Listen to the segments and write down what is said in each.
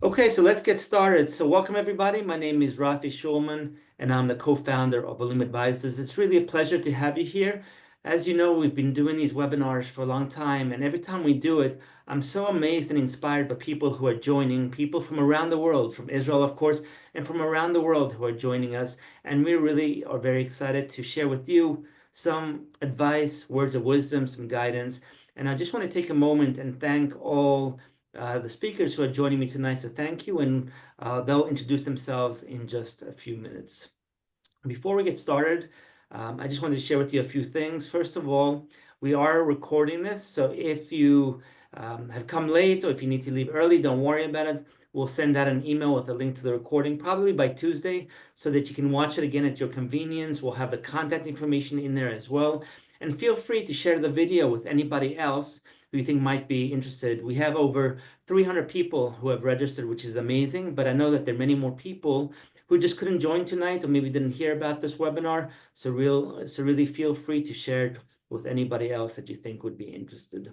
Okay, so let's get started. So welcome everybody. My name is Rafi Schulman, and I'm the co-founder of Olim Advisors. It's really a pleasure to have you here. As you know, we've been doing these webinars for a long time, and every time we do it, I'm so amazed and inspired by people who are joining, people from around the world, from Israel, of course, and from around the world who are joining us. And we really are very excited to share with you some advice, words of wisdom, some guidance. And I just want to take a moment and thank all the speakers who are joining me tonight. So thank you, and they'll introduce themselves in just a few minutes. Before we get started, I just wanted to share with you a few things. First of all, we are recording this, so if you have come late or if you need to leave early, don't worry about it. We'll send out an email with a link to the recording probably by Tuesday so that you can watch it again at your convenience. We'll have the contact information in there as well. And feel free to share the video with anybody else who you think might be interested. We have over 300 people who have registered, which is amazing, but I know that there are many more people who just couldn't join tonight or maybe didn't hear about this webinar. So really feel free to share it with anybody else that you think would be interested.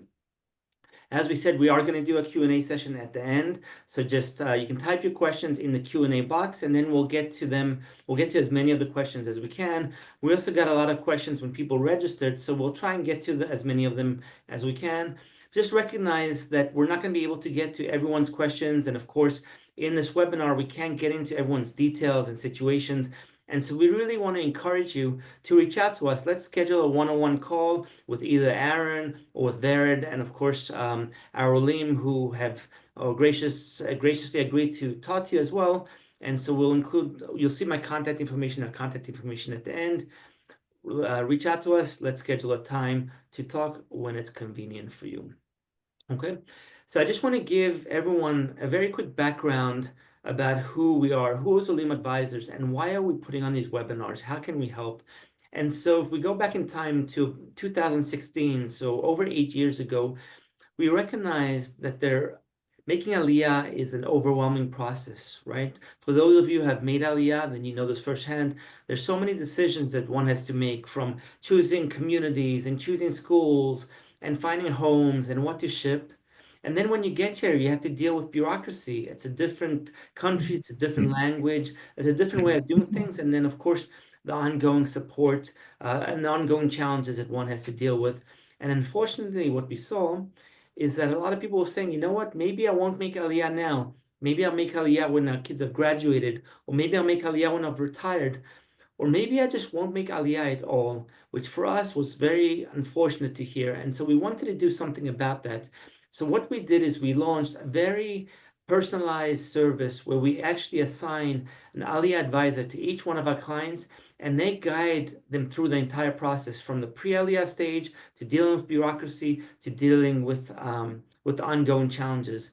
As we said, we are going to do a Q&A session at the end. So just you can type your questions in the Q&A box and then we'll get to them. We'll get to as many of the questions as we can. We also got a lot of questions when people registered, so we'll try and get to as many of them as we can. Just recognize that we're not going to be able to get to everyone's questions. And of course, in this webinar, we can't get into everyone's details and situations. And so we really want to encourage you to reach out to us. Let's schedule a one-on-one call with either Aaron or with Vered, and of course our Olim, who have graciously agreed to talk to you as well. And so you'll see my contact information, our contact information at the end. Reach out to us. Let's schedule a time to talk when it's convenient for you. Okay, so I just want to give everyone a very quick background about who we are, who is Olim Advisors, and why are we putting on these webinars? How can we help? And so if we go back in time to 2016, so over 8 years ago, we recognized that making Aliyah is an overwhelming process, right? For those of you who have made Aliyah, then you know this firsthand. There's so many decisions that one has to make, from choosing communities and choosing schools and finding homes and what to ship. And then when you get here, you have to deal with bureaucracy. It's a different country, it's a different language, it's a different way of doing things. And then, of course, the ongoing support and the ongoing challenges that one has to deal with. And unfortunately, what we saw is that a lot of people were saying, you know what, maybe I won't make Aliyah now. Maybe I'll make Aliyah when our kids have graduated, or maybe I'll make Aliyah when I've retired, or maybe I just won't make Aliyah at all, which for us was very unfortunate to hear. And so we wanted to do something about that. So what we did is we launched a very personalized service where we actually assign an Aliyah advisor to each one of our clients, and they guide them through the entire process, from the pre-Aliyah stage to dealing with bureaucracy to dealing with the ongoing challenges.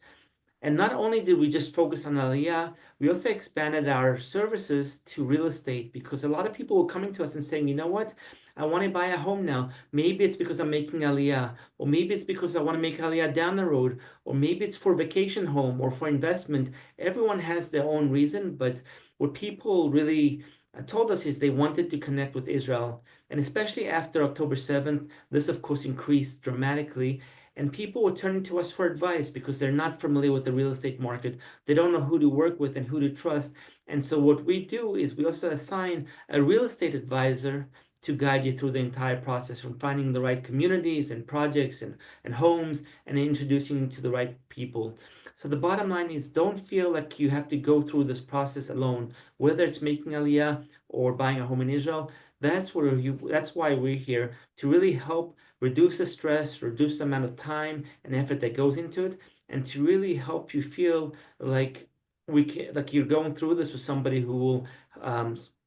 And not only did we just focus on Aliyah, we also expanded our services to real estate, because a lot of people were coming to us and saying, you know what, I want to buy a home now. Maybe it's because I'm making Aliyah, or maybe it's because I want to make Aliyah down the road, or maybe it's for vacation home or for investment. Everyone has their own reason, but what people really told us is they wanted to connect with Israel. And especially after October 7th, this of course increased dramatically. And people were turning to us for advice because they're not familiar with the real estate market. They don't know who to work with and who to trust. And so what we do is we also assign a real estate advisor to guide you through the entire process, from finding the right communities and projects and homes, and introducing you to the right people. So the bottom line is, don't feel like you have to go through this process alone, whether it's making Aliyah or buying a home in Israel. That's why we're here, to really help reduce the stress, reduce the amount of time and effort that goes into it, and to really help you feel like you're going through this with somebody who will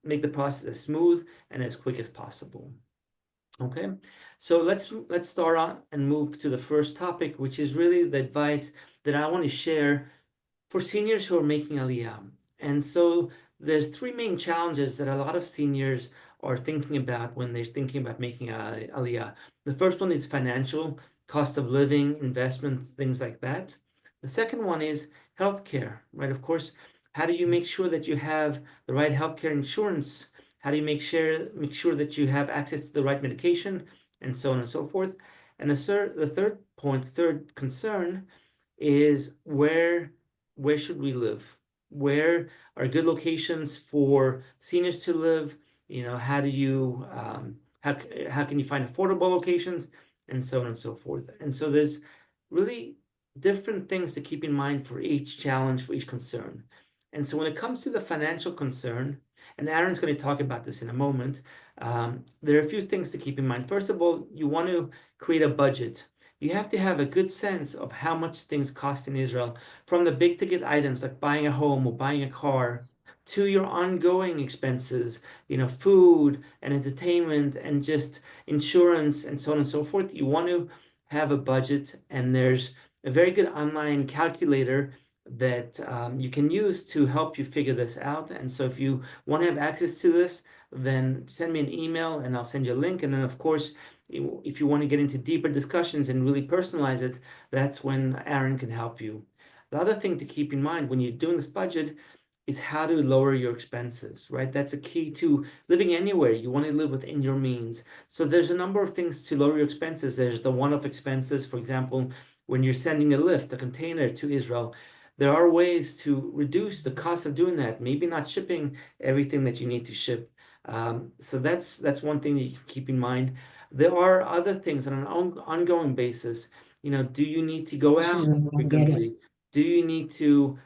make the process as smooth and as quick as possible. Okay, so let's start on and move to the first topic, which is really the advice that I want to share for seniors who are making Aliyah. And so there's three main challenges that a lot of seniors are thinking about when they're thinking about making Aliyah. The first one is financial, cost of living, investment, things like that. The second one is healthcare, right? Of course, how do you make sure that you have the right healthcare insurance? How do you make sure that you have access to the right medication, and so on and so forth? And the third concern is, where should we live? Where are good locations for seniors to live? How do you how can you find affordable locations, and so on and so forth. And so there's really different things to keep in mind for each challenge, for each concern. And so when it comes to the financial concern, and Aaron's going to talk about this in a moment, there are a few things to keep in mind. First of all, you want to create a budget. You have to have a good sense of how much things cost in Israel, from the big ticket items like buying a home or buying a car, to your ongoing expenses, food and entertainment and just insurance and so on and so forth. You want to have a budget, and there's a very good online calculator that you can use to help you figure this out. And so if you want to have access to this, then send me an email and I'll send you a link. And then, of course, if you want to get into deeper discussions and really personalize it, that's when Aaron can help you. The other thing to keep in mind when you're doing this budget is how to lower your expenses, right? That's a key to living anywhere. You want to live within your means. So there's a number of things to lower your expenses. There's the one-off expenses, for example, when you're sending a lift, a container to Israel. There are ways to reduce the cost of doing that. Maybe not shipping everything that you need to ship. So that's one thing that you can keep in mind. There are other things on an ongoing basis. Do you need to go out frequently? Do you need to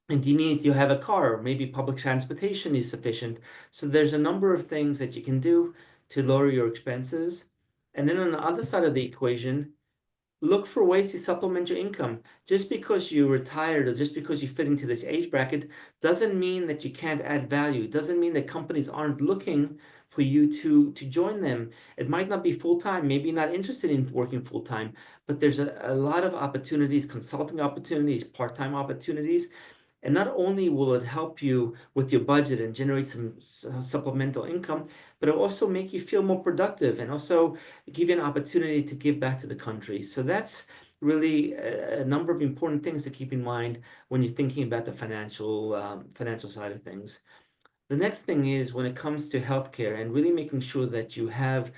and do you need to have a car? Maybe public transportation is sufficient. So there's a number of things that you can do to lower your expenses. And then on the other side of the equation, look for ways to supplement your income. Just because you're retired or just because you fit into this age bracket doesn't mean that you can't add value. It doesn't mean that companies aren't looking for you to join them. It might not be full time, maybe you're not interested in working full time, but there's a lot of opportunities, consulting opportunities, part-time opportunities. And not only will it help you with your budget and generate some supplemental income, but it'll also make you feel more productive and also give you an opportunity to give back to the country. So that's really a number of important things to keep in mind when you're thinking about the financial side of things. The next thing is when it comes to healthcare and really making sure that you have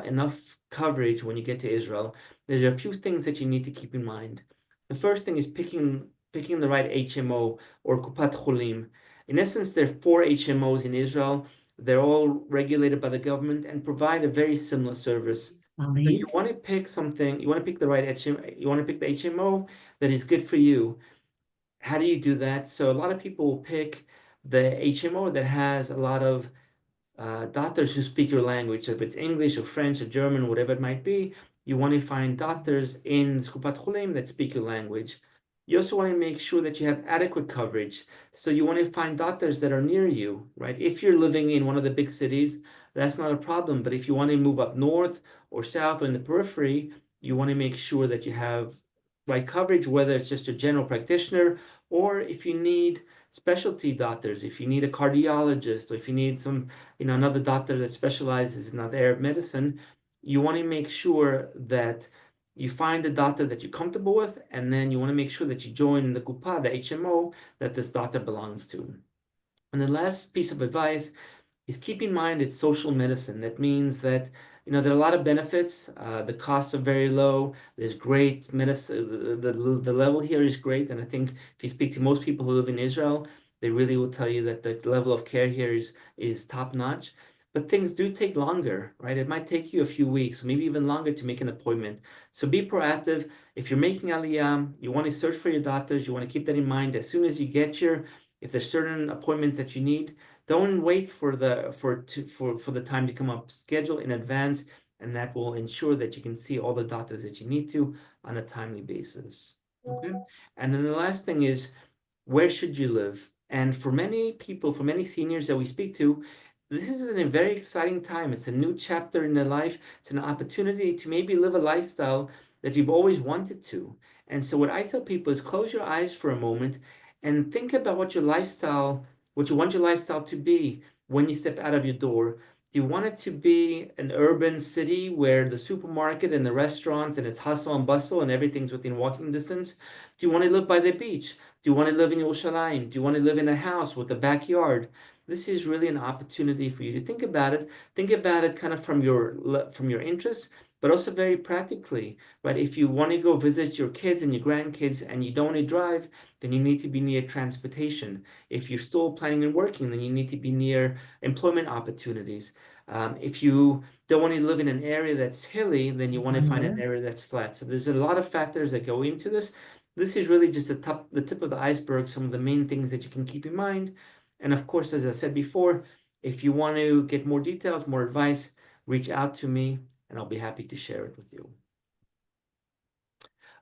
enough coverage when you get to Israel, there's a few things that you need to keep in mind. The first thing is picking the right HMO or Kupat Cholim. In essence, there are four HMOs in Israel. They're all regulated by the government and provide a very similar service. So you want to pick something, you want to pick the right HMO, you want to pick the HMO that is good for you. How do you do that? So a lot of people will pick the HMO that has a lot of doctors who speak your language. So if it's English or French or German, whatever it might be, you want to find doctors in Kupat Cholim that speak your language. You also want to make sure that you have adequate coverage. So you want to find doctors that are near you, right? If you're living in one of the big cities, that's not a problem. But if you want to move up north or south or in the periphery, you want to make sure that you have right coverage, whether it's just a general practitioner or if you need specialty doctors, if you need a cardiologist, or if you need another doctor that specializes in other area of medicine, you want to make sure that you find a doctor that you're comfortable with, and then you want to make sure that you join the Kupa, the HMO that this doctor belongs to. And the last piece of advice is keep in mind it's social medicine. That means that there are a lot of benefits. The costs are very low. There's great medicine. The level here is great, and I think if you speak to most people who live in Israel, they really will tell you that the level of care here is top notch. But things do take longer, right? It might take you a few weeks, maybe even longer to make an appointment. So be proactive. If you're making Aliyah, you want to search for your doctors. You want to keep that in mind. As soon as you get if there's certain appointments that you need, don't wait for the time to come up. Schedule in advance, and that will ensure that you can see all the doctors that you need to on a timely basis. Okay. And then the last thing is, where should you live? And for many people, for many seniors that we speak to, this is a very exciting time. It's a new chapter in their life. It's an opportunity to maybe live a lifestyle that you've always wanted to. And so what I tell people is close your eyes for a moment and think about what you want your lifestyle to be when you step out of your door. Do you want it to be an urban city where the supermarket and the restaurants and it's hustle and bustle and everything's within walking distance? Do you want to live by the beach? Do you want to live in Yerushalayim? Do you want to live in a house with a backyard? This is really an opportunity for you to think about it. Think about it kind of from your interests, but also very practically, right? If you want to go visit your kids and your grandkids and you don't want to drive, then you need to be near transportation. If you're still planning on working, then you need to be near employment opportunities. If you don't want to live in an area that's hilly, then you want to find an area that's flat. So there's a lot of factors that go into this. This is really just the tip of the iceberg, some of the main things that you can keep in mind. And of course, as I said before, if you want to get more details, more advice, reach out to me and I'll be happy to share it with you.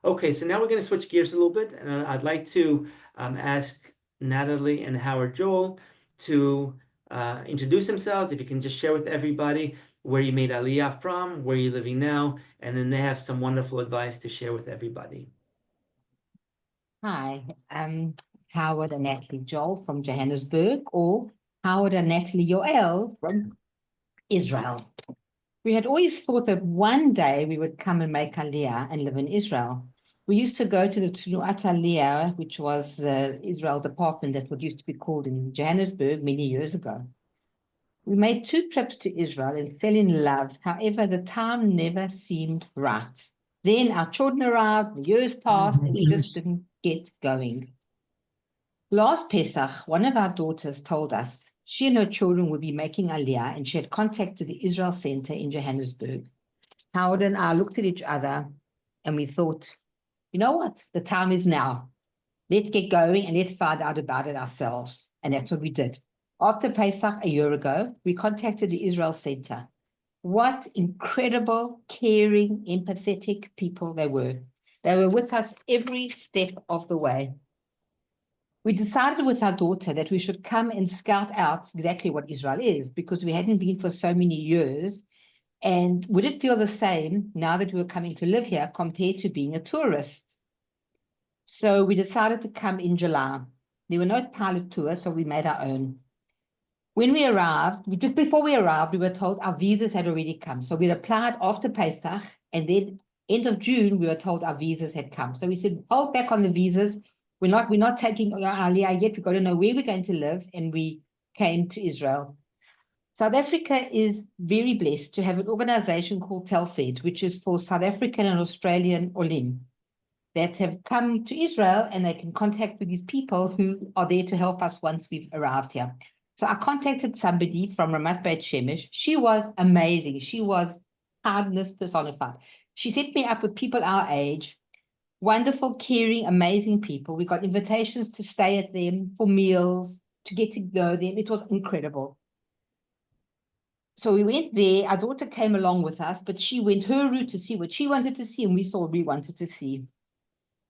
Okay, so now we're going to switch gears a little bit, and I'd like to ask Natalie and Howard Joel to introduce themselves. If you can just share with everybody where you made Aliyah from, where you're living now, and then they have some wonderful advice to share with everybody. Hi, Howard and Natalie Joel from Johannesburg, or Howard and Natalie Yoel from Israel. We had always thought that one day we would come and make Aliyah and live in Israel. We used to go to the Tnuat Aliyah, which was the Israel department that what used to be called in Johannesburg many years ago. We made 2 trips to Israel and fell in love. However, the time never seemed right. Then our children arrived, the years passed, and we just didn't get going. Last Pesach, one of our daughters told us she and her children would be making Aliyah, and she had contacted the Israel Center in Johannesburg. Howard and I looked at each other and we thought, you know what? The time is now. Let's get going and let's find out about it ourselves. And that's what we did. After Pesach a year ago, we contacted the Israel Center. What incredible, caring, empathetic people they were. They were with us every step of the way. We decided with our daughter that we should come and scout out exactly what Israel is, because we hadn't been for so many years. And would it feel the same now that we were coming to live here compared to being a tourist? So we decided to come in July. There were no pilot tours, so we made our own. When we arrived, just before we arrived, we were told our visas had already come. So we applied after Pesach, and then end of June, we were told our visas had come. So we said, hold back on the visas. We're not taking Aliyah yet. We've got to know where we're going to live. And we came to Israel. South Africa is very blessed to have an organization called Telfed, which is for South African and Australian Olim, that have come to Israel, and they can contact with these people who are there to help us once we've arrived here. So I contacted somebody from Ramat Beit Shemesh. She was amazing. She was kindness personified. She set me up with people our age, wonderful, caring, amazing people. We got invitations to stay at them for meals, to get to know them. It was incredible. So we went there. Our daughter came along with us, but she went her route to see what she wanted to see, and we saw what we wanted to see.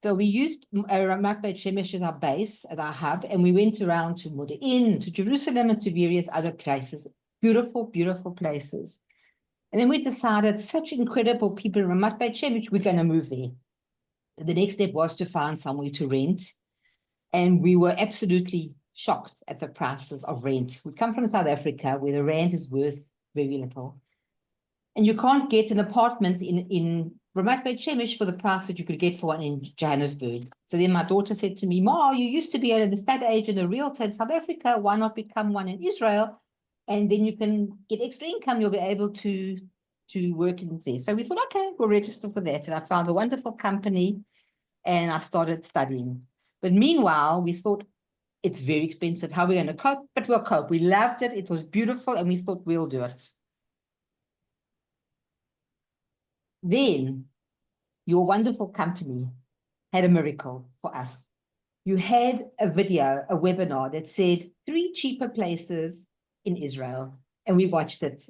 So we used Ramat Beit Shemesh as our base, as our hub, and we went around to Modi'in, to Jerusalem, and to various other places. Beautiful, beautiful places. And then we decided, such incredible people in Ramat Beit Shemesh, we're going to move there. The next step was to find somewhere to rent, and we were absolutely shocked at the prices of rent. We come from South Africa, where the rand is worth very little. And you can't get an apartment in Ramat Beit Shemesh for the price that you could get for one in Johannesburg. So then my daughter said to me, Ma, you used to be an estate agent, a realtor in South Africa. Why not become one in Israel? And then you can get extra income. You'll be able to work in there. So we thought, okay, we'll register for that. And I found a wonderful company and I started studying. But meanwhile, we thought, it's very expensive. How are we going to cope? But we'll cope. We loved it. It was beautiful. And we thought, we'll do it. Then your wonderful company had a miracle for us. You had a video, a webinar that said 3 cheaper places in Israel, and we watched it.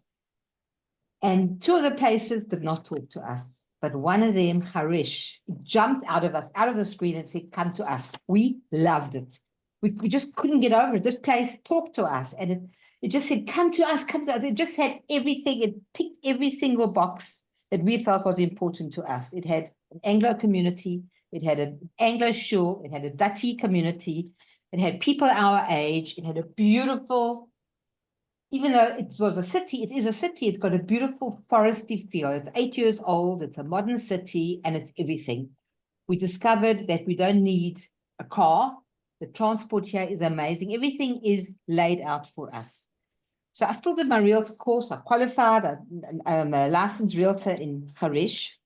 And 2 of the places did not talk to us, but one of them, Harish, jumped out of the screen and said, come to us. We loved it. We just couldn't get over it. This place talked to us, and it just said, come to us, come to us. It just had everything. It ticked every single box that we felt was important to us. It had an Anglo community. It had an Anglo shul. It had a Dati community. It had people our age. It had a beautiful, even though it was a city, it is a city. It's got a beautiful foresty feel. It's 8 years old. It's a modern city, and it's everything. We discovered that we don't need a car. The transport here is amazing. Everything is laid out for us. So I still did my realtor course. I qualified. I'm a licensed realtor in Harish,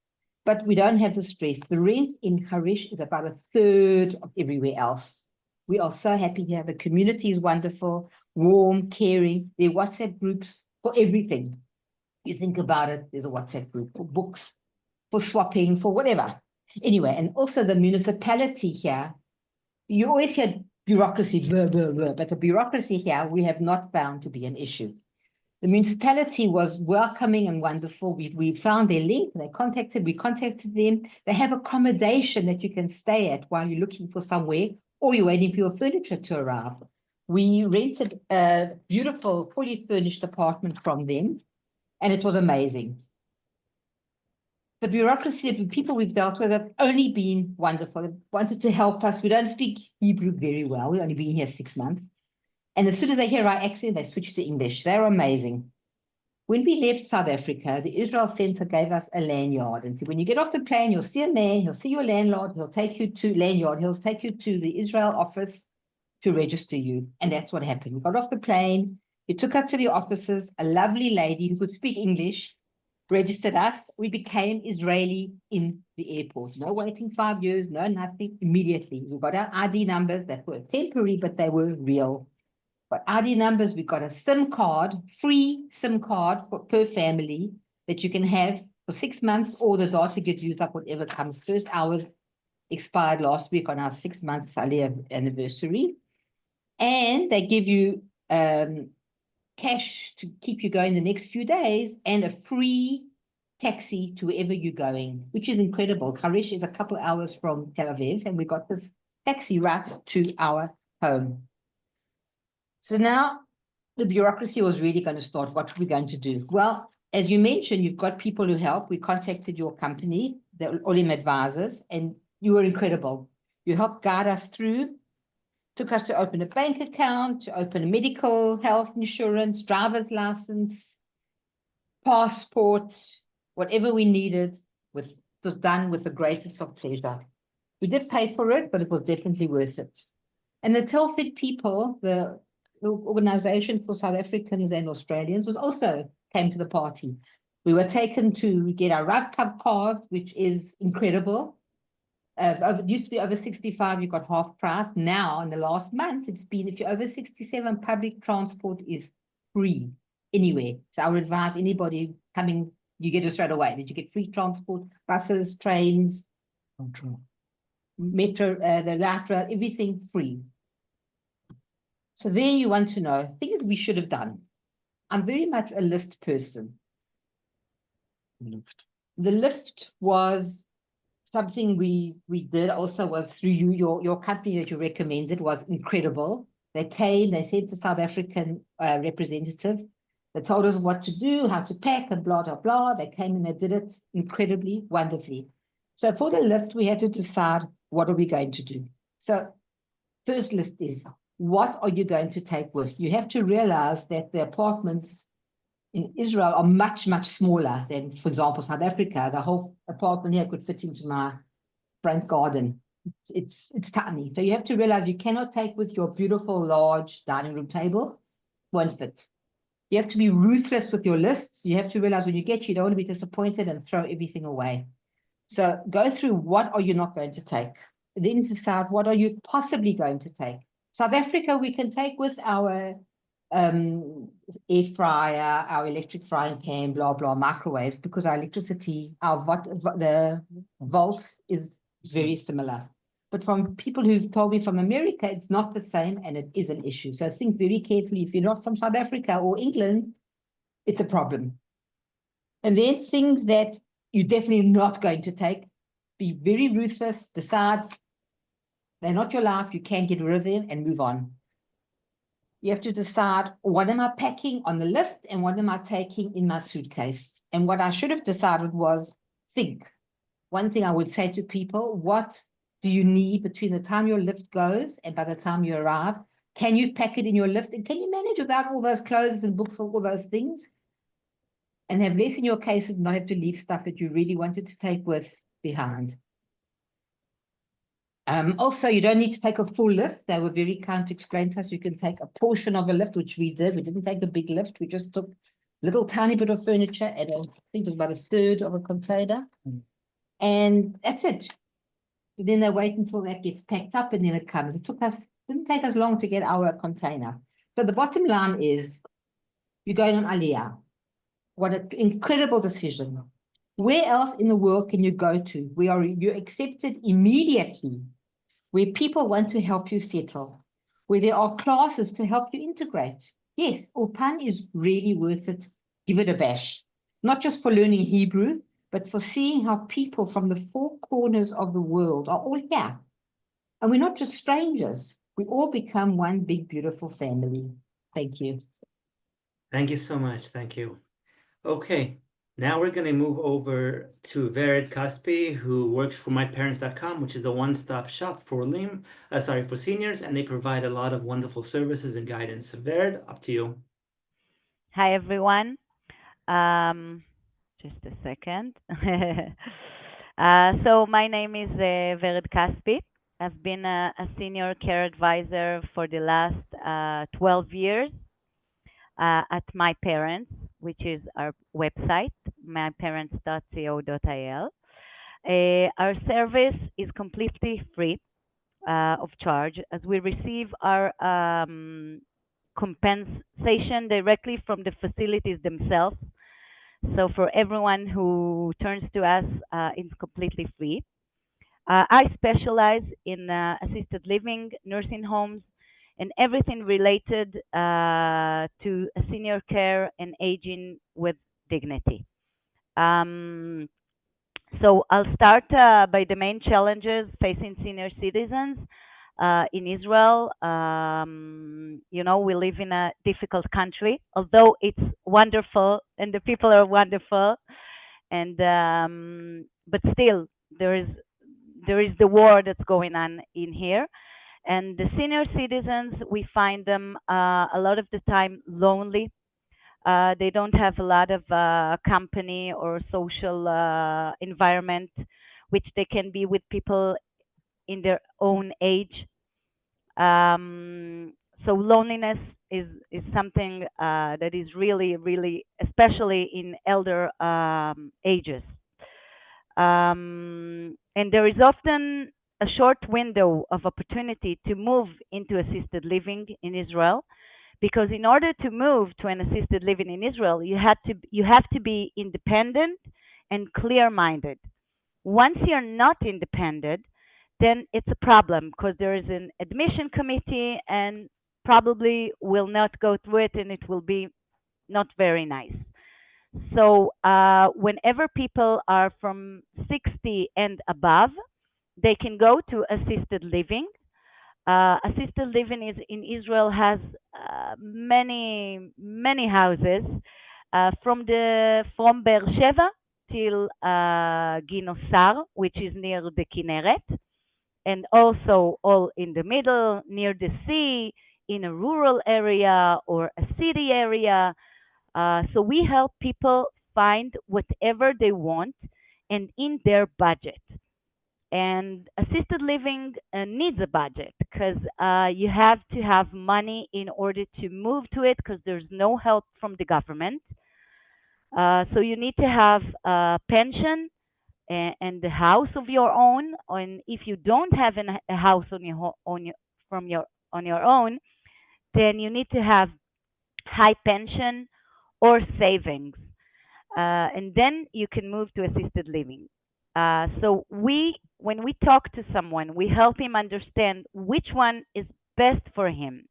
but we don't have the stress. The rent in Harish is about a third of everywhere else. We are so happy here. The community is wonderful, warm, caring. There are WhatsApp groups for everything. You think about it, there's a WhatsApp group for books, for swapping, for whatever. Anyway, and also the municipality here, you always hear bureaucracy, blah, blah, blah, but the bureaucracy here we have not found to be an issue. The municipality was welcoming and wonderful. We found their link, we contacted them. They have accommodation that you can stay at while you're looking for somewhere or you're waiting for your furniture to arrive. We rented a beautiful, fully furnished apartment from them, and it was amazing. The bureaucracy of the people we've dealt with have only been wonderful. They wanted to help us. We don't speak Hebrew very well. We've only been here 6 months. And as soon as they hear our accent, they switch to English. They're amazing. When we left South Africa, the Israel Center gave us a lanyard and said, when you get off the plane, you'll see a man, he'll see your landlord, he'll take you to the Israel office to register you. And that's what happened. We got off the plane. He took us to the offices. A lovely lady who could speak English registered us. We became Israeli in the airport. No waiting 5 years, no nothing, immediately. We got our ID numbers that were temporary, but they were real. But ID numbers, we got a SIM card, free SIM card per family that you can have for 6 months, or the data gets used up, whatever comes first. Ours expired last week on our 6 month Aliyah anniversary. And they give you cash to keep you going the next few days and a free taxi to wherever you're going, which is incredible. Harish is a couple hours from Tel Aviv, and we got this taxi right to our home. So now the bureaucracy was really going to start. What are we going to do? Well, as you mentioned, you've got people who help. We contacted your company, the Olim Advisors, and you were incredible. You helped guide us through, took us to open a bank account, to open a medical health insurance, driver's license, passport, whatever we needed was done with the greatest of pleasure. We did pay for it, but it was definitely worth it. And the Telford people, the organization for South Africans and Australians, was also came to the party. We were taken to get our Rav Cup card, which is incredible. It used to be over 65, you got half price. Now, in the last month, it's been, if you're over 67, public transport is free anywhere. So I would advise anybody coming, you get it straight away, that you get free transport, buses, trains, metro, the light rail, everything free. So then you want to know things we should have done. I'm very much a list person. The lift was something we did also was through you, your company that you recommended was incredible. They came, they sent a South African representative. They told us what to do, how to pack and blah, blah, blah. They came and they did it incredibly, wonderfully. So for the lift, we had to decide, what are we going to do? So first list is, what are you going to take with? You have to realize that the apartments in Israel are much, much smaller than, for example, South Africa. The whole apartment here could fit into my front garden. It's tiny. So you have to realize you cannot take with your beautiful, large dining room table. Won't fit. You have to be ruthless with your lists. You have to realize when you get here, you don't want to be disappointed and throw everything away. So go through what are you not going to take. Then decide what are you possibly going to take. South Africa, we can take with our air fryer, our electric frying pan, blah, blah, microwaves, because our electricity, the volts is very similar. But from people who've told me from America, it's not the same and it is an issue. So think very carefully. If you're not from South Africa or England, it's a problem. And then things that you're definitely not going to take, be very ruthless, decide they're not your life, you can get rid of them and move on. You have to decide, what am I packing on the lift and what am I taking in my suitcase? And what I should have decided was think. One thing I would say to people, what do you need between the time your lift goes and by the time you arrive? Can you pack it in your lift? And can you manage without all those clothes and books, all those things? And have less in your case and not have to leave stuff that you really wanted to take with behind. Also, you don't need to take a full lift. They were very kind to explain to us you can take a portion of a lift, which we did. We didn't take a big lift. We just took a little tiny bit of furniture, and I think it was about a third of a container. And that's it. And then they wait until that gets packed up and then it comes. Didn't take us long to get our container. So the bottom line is you're going on Aliyah. What an incredible decision. Where else in the world can you go to where you're accepted immediately, where people want to help you settle, where there are classes to help you integrate? Yes, Ulpan is really worth it. Give it a bash. Not just for learning Hebrew, but for seeing how people from the four corners of the world are all here. And we're not just strangers. We all become one big, beautiful family. Thank you. Thank you so much. Thank you. Okay, now we're going to move over to Vered Caspi, who works for myparents.com, which is a one-stop shop for for seniors, and they provide a lot of wonderful services and guidance. So Vered, up to you. Hi, everyone. Just a second. So my name is Vered Caspi. I've been a senior care advisor for the last 12 years at My Parents, which is our website, myparents.co.il. Our service is completely free of charge as we receive our compensation directly from the facilities themselves. So for everyone who turns to us, it's completely free. I specialize in assisted living, nursing homes, and everything related to senior care and aging with dignity. So I'll start by the main challenges facing senior citizens in Israel. We live in a difficult country, although it's wonderful and the people are wonderful, and but still there is the war that's going on in here. And the senior citizens, we find them a lot of the time lonely. They don't have a lot of company or social environment which they can be with people in their own age. Um, so loneliness is something that is really, really, especially in elder ages. And there is often a short window of opportunity to move into assisted living in Israel, because in order to move to an assisted living in Israel, you have to be independent and clear-minded. Once you're not independent, then it's a problem because there is an admission committee and probably will not go through it and it will be not very nice. So whenever people are from 60 and above, they can go to assisted living. Assisted living is in Israel has many houses from Beer Sheva till Ginosar, which is near the Kinneret, and also all in the middle, near the sea, in a rural area or a city area. So we help people find whatever they want and in their budget. And assisted living needs a budget because you have to have money in order to move to it because there's no help from the government. So you need to have a pension and the house of your own. And if you don't have a house on your own, then you need to have high pension or savings, and then you can move to assisted living. So when we talk to someone, we help him understand which one is best for him.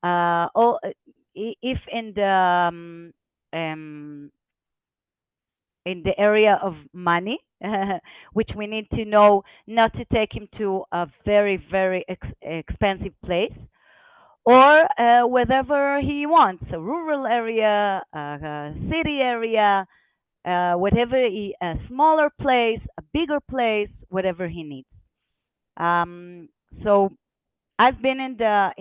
If in the area of money, which we need to know not to take him to a very, very expensive place, or wherever he wants, a rural area, a city area, a smaller place, a bigger place, whatever he needs. So I've been in that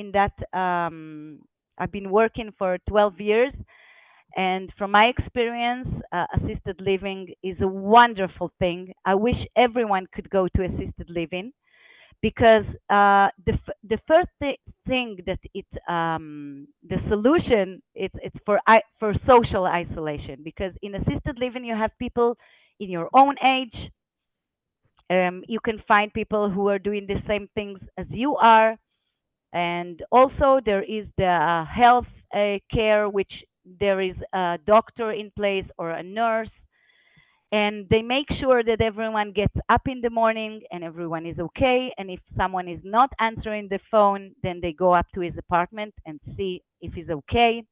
I've been working for 12 years, and from my experience, assisted living is a wonderful thing. I wish everyone could go to assisted living because the first thing that it's the solution it's for social isolation, because in assisted living you have people in your own age. You can find people who are doing the same things as you are, and also there is the health care, which there is a doctor in place or a nurse, and they make sure that everyone gets up in the morning and everyone is okay. And if someone is not answering the phone, then they go up to his apartment and see if he's okay.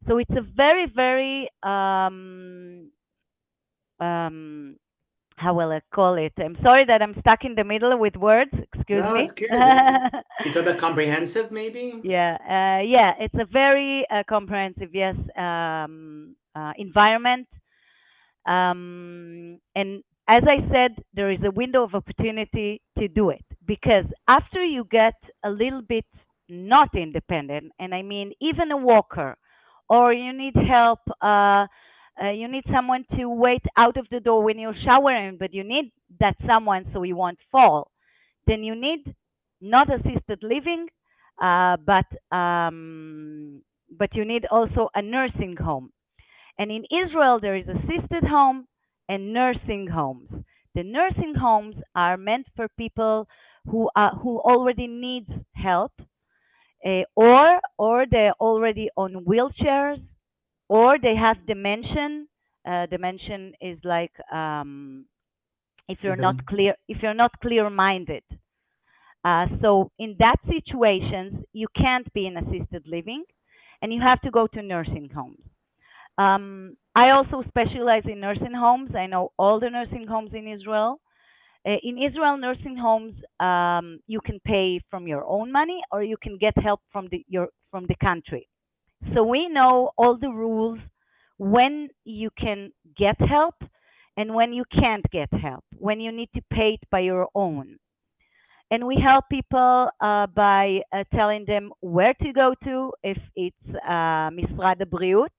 So it's a very, very um, how will I call it? I'm sorry that I'm stuck in the middle with words. Excuse No, me. it's good. You talk about comprehensive, maybe? Yeah, yeah, it's a very comprehensive, yes, environment. And as I said, there is a window of opportunity to do it, because after you get a little bit not independent, and I mean even a walker, or you need help, you need someone to wait out of the door when you're showering, but you need that someone so you won't fall, then you need not assisted living, but you need also a nursing home. And in Israel, there is assisted home and nursing homes. The nursing homes are meant for people who already need help, or they're already on wheelchairs, or they have dementia. Dementia is like The, if you're not clear-minded. So in that situations, you can't be in assisted living, and you have to go to nursing homes. I also specialize in nursing homes. I know all the nursing homes in Israel. In Israel, nursing homes, you can pay from your own money, or you can get help from the country. So we know all the rules, when you can get help and when you can't get help, when you need to pay it by your own. And we help people by telling them where to go to. If it's Misrad Abriut,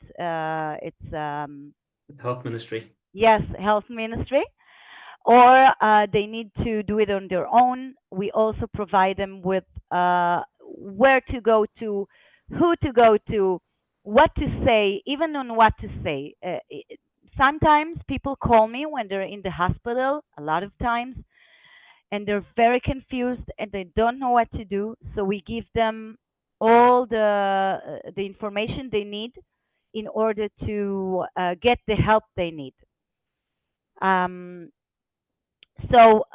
it's health ministry. yes, health ministry, or they need to do it on their own. We also provide them with where to go to, who to go to, what to say, even on what to say. Sometimes people call me when they're in the hospital, a lot of times, and they're very confused and they don't know what to do. So we give them all the information they need in order to get the help they need. Um, so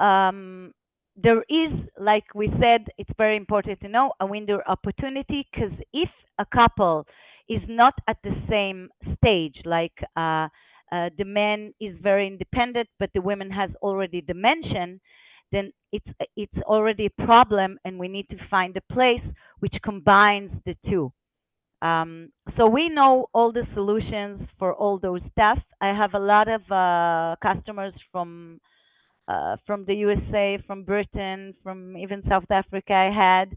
there is, like we said, it's very important to know a window opportunity, because if a couple is not at the same stage, like the man is very independent, but the woman has already dementia, then it's already a problem, and we need to find a place which combines the two. So we know all the solutions for all those stuff. I have a lot of customers from the USA, from Britain, from even South Africa. I had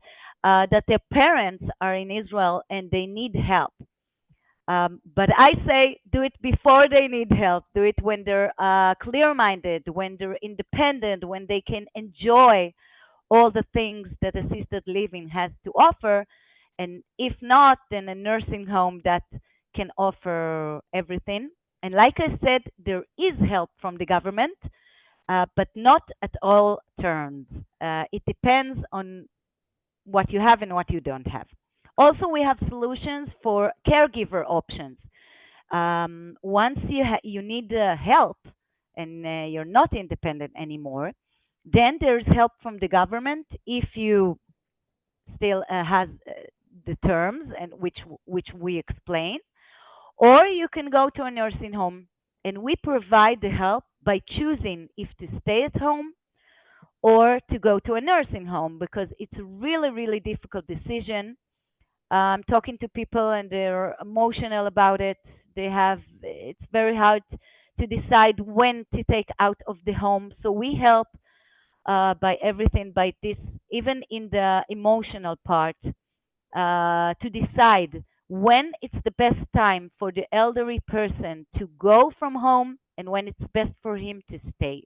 that their parents are in Israel and they need help. But I say do it before they need help. Do it when they're clear-minded, when they're independent, when they can enjoy all the things that assisted living has to offer. And if not, then a nursing home that can offer everything. And like I said, there is help from the government, but not at all terms. It depends on what you have and what you don't have. Also, we have solutions for caregiver options. Once you need help and you're not independent anymore, then there's help from the government if you still has the terms, and which we explain, or you can go to a nursing home, and we provide the help by choosing if to stay at home or to go to a nursing home, because it's a really, really difficult decision. Talking to people and they're emotional about it. It's very hard to decide when to take out of the home. So we help by everything, by this, even in the emotional part, to decide when it's the best time for the elderly person to go from home and when it's best for him to stay.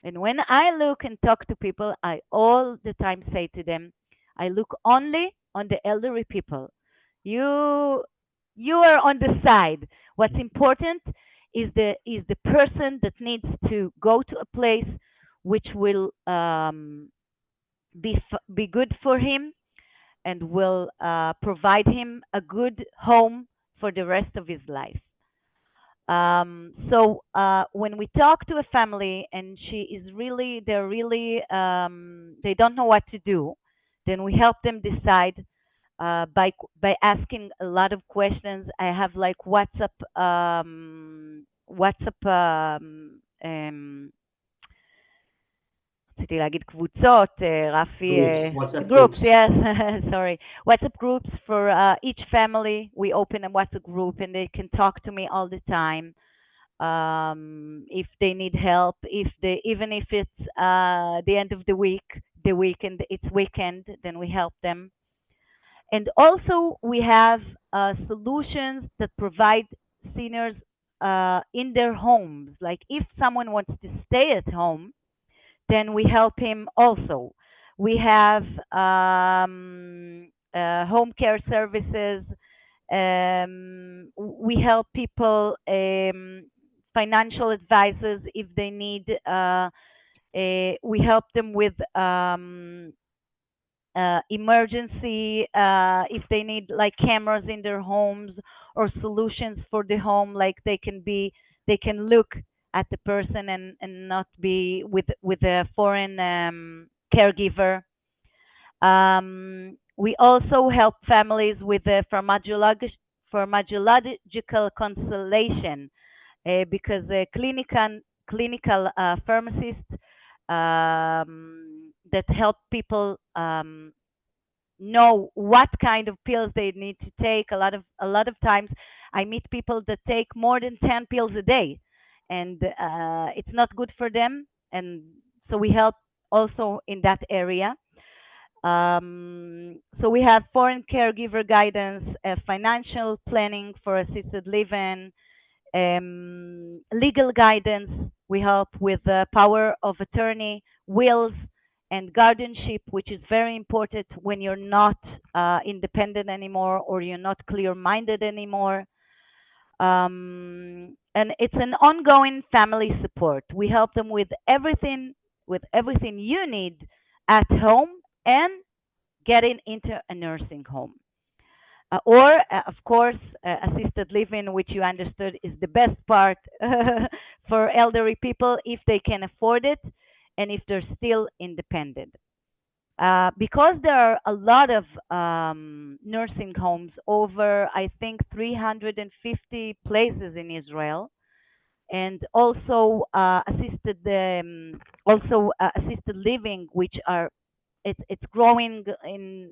And when I look and talk to people, I all the time say to them, I look only on the elderly people. You you are on the side. What's important is the person that needs to go to a place which will be good for him and will provide him a good home for the rest of his life. So when we talk to a family and they don't know what to do, then we help them decide by asking a lot of questions. I have like WhatsApp רציתי להגיד קבוצות, רפי, Groups, WhatsApp groups, groups. yes, sorry. WhatsApp groups for each family. We open a WhatsApp group and they can talk to me all the time. If they need help, even if it's the end of the week, the weekend, it's weekend, then we help them. And also we have solutions that provide seniors in their homes. Like if someone wants to stay at home, then we help him also. We have home care services. We help people, financial advisors if they need. We help them with emergency if they need like cameras in their homes or solutions for the home, like they can look at the person and not be with a foreign caregiver. We also help families with the pharmacological consultation because the clinical pharmacists that help people know what kind of pills they need to take. A lot of times, I meet people that take more than 10 pills a day, and it's not good for them. And so we help also in that area. So we have foreign caregiver guidance, financial planning for assisted living, legal guidance. We help with the power of attorney, wills, and guardianship, which is very important when you're not independent anymore or you're not clear minded anymore. And it's an ongoing family support. We help them with everything you need at home and getting into a nursing home. Of course, assisted living, which you understood is the best part for elderly people if they can afford it and if they're still independent. Because there are a lot of nursing homes, over I think 350 places in Israel, and also assisted living, which are it's growing in,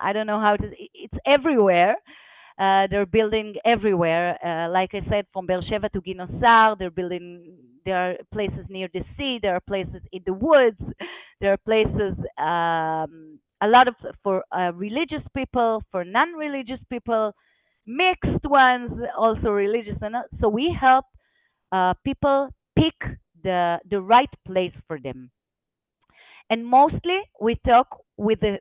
I don't know how to, it's everywhere. They're building everywhere. Like I said, from Beersheba to Ginosar, there are places near the sea, there are places in the woods, there are places, a lot of for religious people, for non-religious people, mixed ones, also religious. And so we help people pick the right place for them. And mostly we talk with the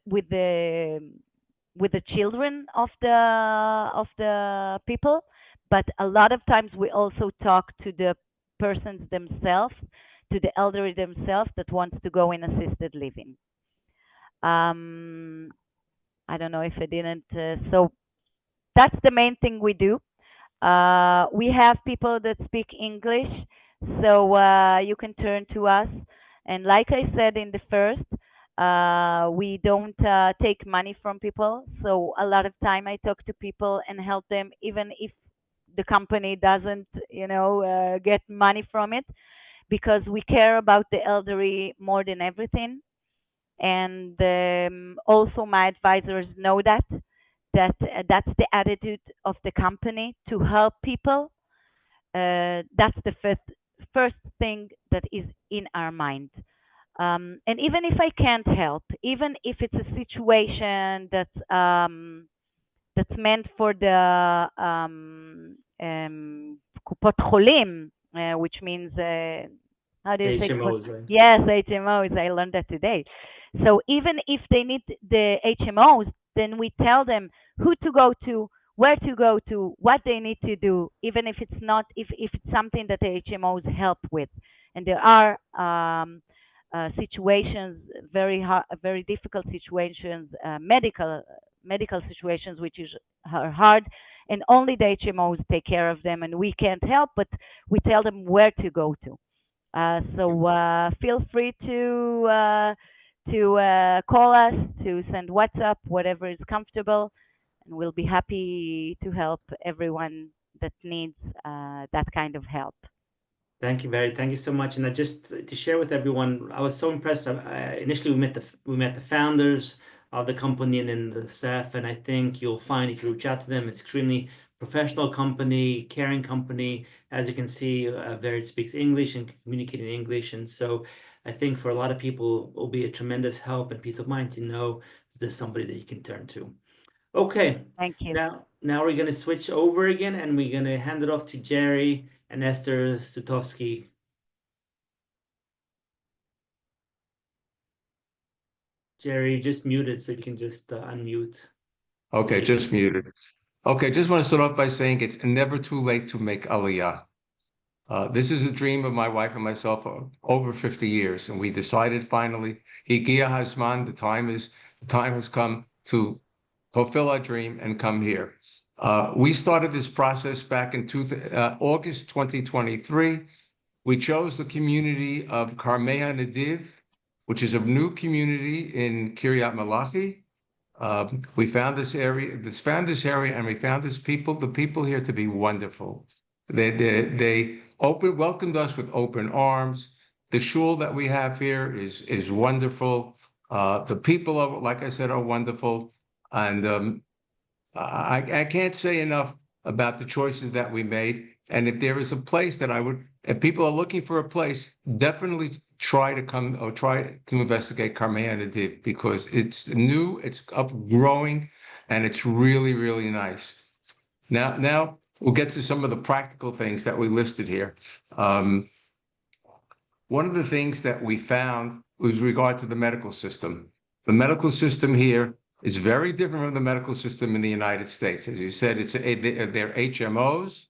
children of the people, but a lot of times we also talk to the persons themselves, to the elderly themselves that wants to go in assisted living. Um, I don't know if I didn't. So that's the main thing we do. We have people that speak English, so you can turn to us. And like I said in the first, we don't take money from people. So a lot of time I talk to people and help them, even if the company doesn't, get money from it, because we care about the elderly more than everything. And also my advisors know that's the attitude of the company, to help people. That's the first thing that is in our mind. And even if I can't help, even if it's a situation that's meant for the קופות חולים, which means how do you say? HMOs, right? Yes, HMOs. I learned that today. So even if they need the HMOs, then we tell them who to go to, where to go to, what they need to do, even if it's not, if it's something that the HMOs help with. And there are situations, very hard, very difficult situations, medical situations, which are hard, and only the HMOs take care of them, and we can't help, but we tell them where to go to. So feel free to call us, to send WhatsApp, whatever is comfortable, and we'll be happy to help everyone that needs that kind of help. Thank you, Barry. Thank you so much. And I just to share with everyone, I was so impressed. Initially, we met the founders of the company and then the staff, and I think you'll find if you reach out to them, it's extremely professional company, caring company. As you can see, Barry speaks English and can communicate in English, and so I think for a lot of people, it will be a tremendous help and peace of mind to know that there's somebody that you can turn to. Okay, Thank you. now we're gonna switch over again, and we're gonna hand it off to Jerry and Esther Sutowski. Jerry, just muted, so you can just unmute. Okay, just muted. Okay, just want to start off by saying it's never too late to make Aliyah. This is a dream of my wife and myself for over 50 years, and we decided finally, Higia Hazman, the time has come to fulfill our dream and come here. We started this process back in August 2023. We chose the community of Karmei which is a new community in Kiryat Malachi. We found this area, and we found the people here to be wonderful. They welcomed us with open arms. The shul that we have here is wonderful. The people are, like I said, are wonderful. And I can't say enough about the choices that we made. And if there is a place that if people are looking for a place, definitely try to investigate Karmei because it's new, it's growing, and it's really, really nice. Now we'll get to some of the practical things that we listed here. One of the things that we found was regard to the medical system. The medical system here is very different from the medical system in the United States. As you said, they're HMOs,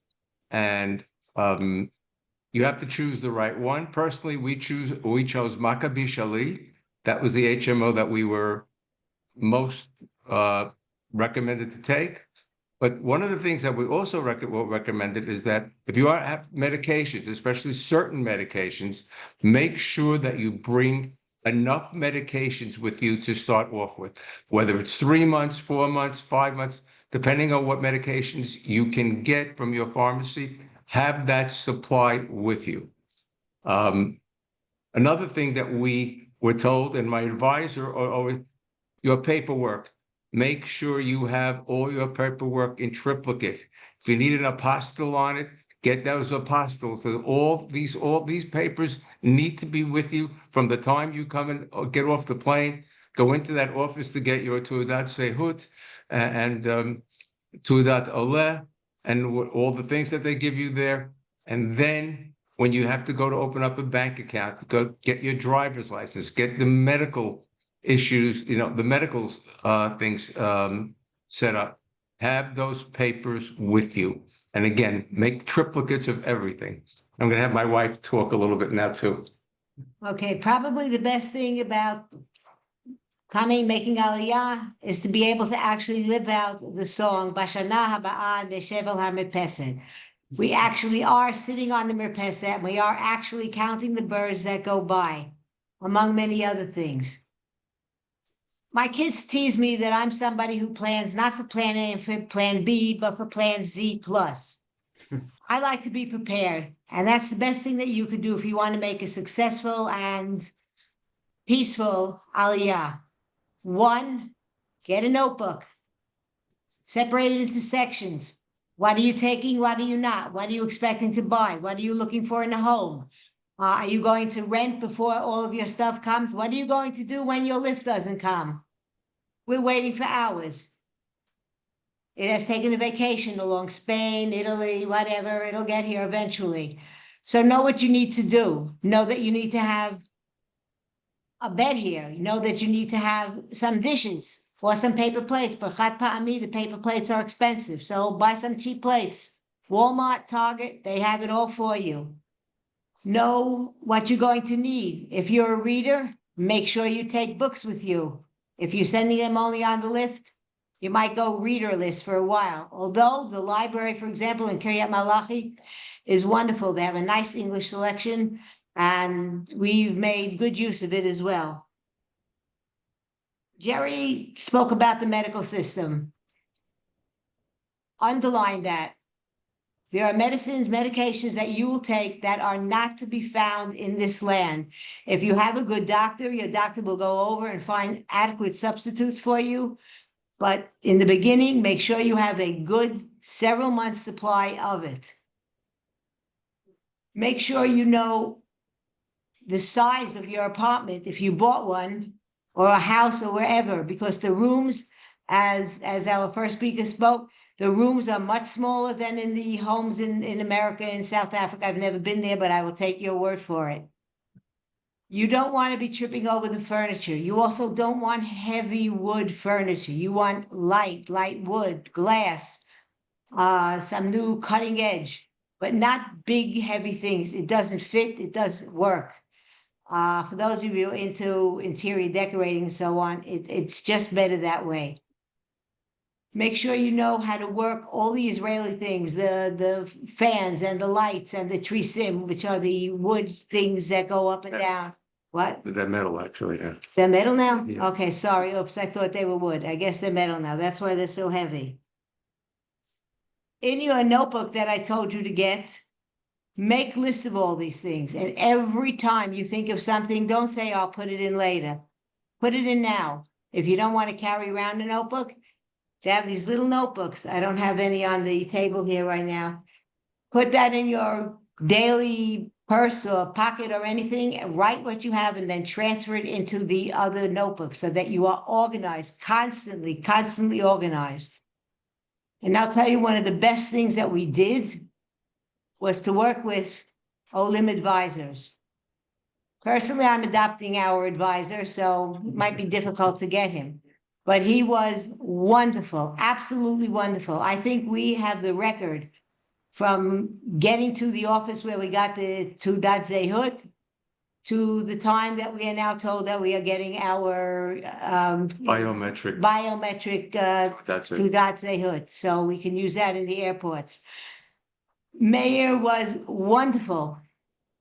and you have to choose the right one. Personally, we chose Maccabi Shali. That was the HMO that we were most recommended to take. But one of the things that we also recommended is that if you have medications, especially certain medications, make sure that you bring enough medications with you to start off with, whether it's 3 months, 4 months, 5 months, depending on what medications you can get from your pharmacy, have that supply with you. Another thing that we were told, and my advisor, or your paperwork, make sure you have all your paperwork in triplicate. If you need an apostille on it, get those apostilles. So all these papers need to be with you from the time you come and get off the plane. Go into that office to get your Tudat Sehut and Tudat Oleh and all the things that they give you there. And then when you have to go to open up a bank account, go get your driver's license, get the medical issues, the medical things set up. Have those papers with you. And again, make triplicates of everything. I'm going to have my wife talk a little bit now too. Okay, probably the best thing about making Aliyah is to be able to actually live out the song Bashana Haba'ah Neshevel HaMerpeset. We actually are sitting on the Merpeset, and we are actually counting the birds that go by, among many other things. My kids tease me that I'm somebody who plans not for plan A and for plan B, but for plan Z plus. I like to be prepared, and that's the best thing that you could do if you want to make a successful and peaceful Aliyah. 1, get a notebook, separate it into sections. What are you taking? What are you not? What are you expecting to buy? What are you looking for in a home? Are you going to rent before all of your stuff comes? What are you going to do when your lift doesn't come? We're waiting for hours. It has taken a vacation along Spain, Italy, whatever. It'll get here eventually. So know what you need to do. Know that you need to have a bed here. You know that you need to have some dishes or some paper plates. But chat pa'ami, the paper plates are expensive. So buy some cheap plates. Walmart, Target, they have it all for you. Know what you're going to need. If you're a reader, make sure you take books with you. If you're sending them only on the lift, you might go readerless for a while. Although the library, for example, in Kiryat Malachi is wonderful. They have a nice English selection, and we've made good use of it as well. Jerry spoke about the medical system. Underline that. There are medications that you will take that are not to be found in this land. If you have a good doctor, your doctor will go over and find adequate substitutes for you. But in the beginning, make sure you have a good several months supply of it. Make sure you know the size of your apartment if you bought one, or a house, or wherever, because the rooms, as our first speaker spoke, the rooms are much smaller than in the homes in America and South Africa. I've never been there, but I will take your word for it. You don't want to be tripping over the furniture. You also don't want heavy wood furniture. You want light wood, glass, some new cutting edge, but not big, heavy things. It doesn't fit, it doesn't work. For those of you into interior decorating and so on, it's just better that way. Make sure you know how to work all the Israeli things, the fans and the lights and the trisim, which are the wood things that go up and down. What? That metal, actually, yeah. They're metal now? Yeah. Okay, sorry. Oops, I thought they were wood. I guess they're metal now. That's why they're so heavy. In your notebook that I told you to get, make lists of all these things. And every time you think of something, don't say, I'll put it in later. Put it in now. If you don't want to carry around a notebook, they have these little notebooks. I don't have any on the table here right now. Put that in your daily purse or pocket or anything, and write what you have, and then transfer it into the other notebook so that you are organized, constantly organized. And I'll tell you, one of the best things that we did was to work with Olim Advisors. Personally, I'm adopting our advisor, so it might be difficult to get him. But he was wonderful, absolutely wonderful. I think we have the record from getting to the office where we got the Teudat Zehut to the time that we are now told that we are getting our Biometric. Teudat Zehut. So we can use that in the airports. Mayor was wonderful.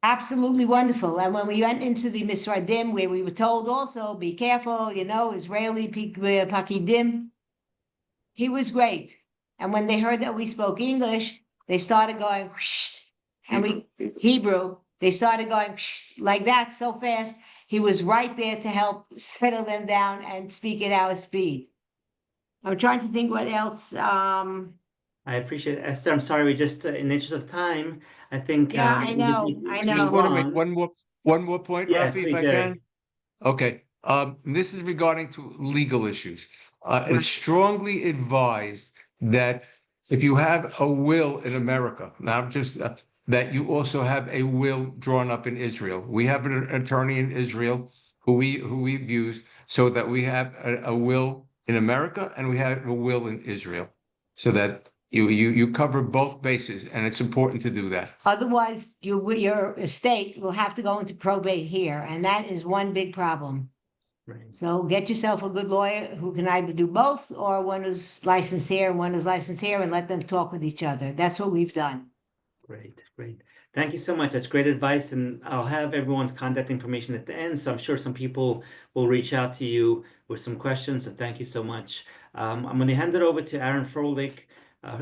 Absolutely wonderful. And when we went into the Misradim, where we were told also, be careful, Israeli Pakidim, he was great. And when they heard that we spoke English, they started going, whoosh, and Hebrew, they started going whoosh, like that so fast. He was right there to help settle them down and speak at our speed. I'm trying to think what else. I appreciate it. Esther, I'm sorry, we just, in the interest of time, I think. Yeah, I know. I just want to make one more point, Yeah, Rafi, if please, I Jerry. can. Okay, this is regarding to legal issues. It's strongly advised that if you have a will in America, not just that you also have a will drawn up in Israel. We have an attorney in Israel who we've used, so that we have a will in America and we have a will in Israel, so that you cover both bases, and it's important to do that. Otherwise, your estate will have to go into probate here, and that is one big problem. Right. So get yourself a good lawyer who can either do both, or one who's licensed here and one who's licensed here, and let them talk with each other. That's what we've done. Great. Thank you so much. That's great advice. And I'll have everyone's contact information at the end. So I'm sure some people will reach out to you with some questions. So thank you so much. I'm going to hand it over to Aaron Froelich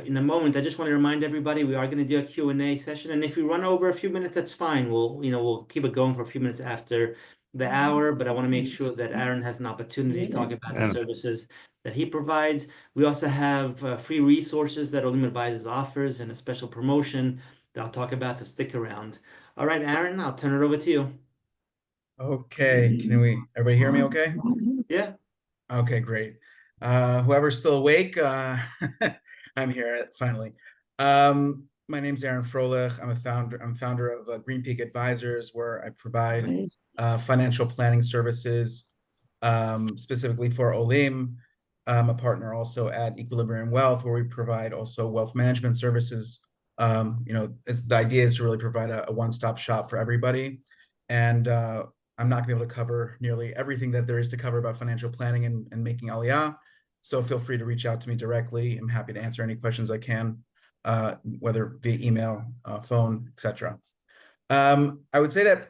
in a moment. I just want to remind everybody we are going to do a Q&A session. And if we run over a few minutes, that's fine. We'll keep it going for a few minutes after the hour. But I want to make sure that Aaron has an opportunity to talk about the services that he provides. We also have free resources that Olim Advisors offers and a special promotion that I'll talk about, to stick around. All right, Aaron, I'll turn it over to you. Okay, everybody hear me okay? Yeah. Okay, great. Whoever's still awake, I'm here finally. My name's Aaron Froelich. I'm founder of Green Peak Advisors, where I provide financial planning services, specifically for Olim. I'm a partner also at Equilibrium Wealth, where we provide also wealth management services. The idea is to really provide a one-stop shop for everybody. And I'm not gonna be able to cover nearly everything that there is to cover about financial planning and making Aliyah. So feel free to reach out to me directly. I'm happy to answer any questions I can, whether via email, phone, etc. I would say that,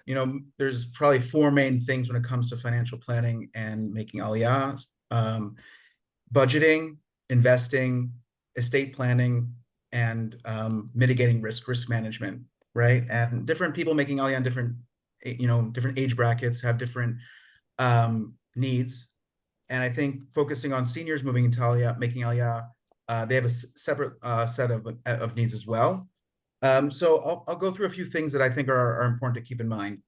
there's probably four main things when it comes to financial planning and making Aliyah: budgeting, investing, estate planning, and mitigating risk management, right? And different people making Aliyah in different age brackets have different needs. And I think focusing on seniors moving into Aliyah, making Aliyah, they have a separate set of needs as well. So I'll go through a few things that I think are important to keep in mind.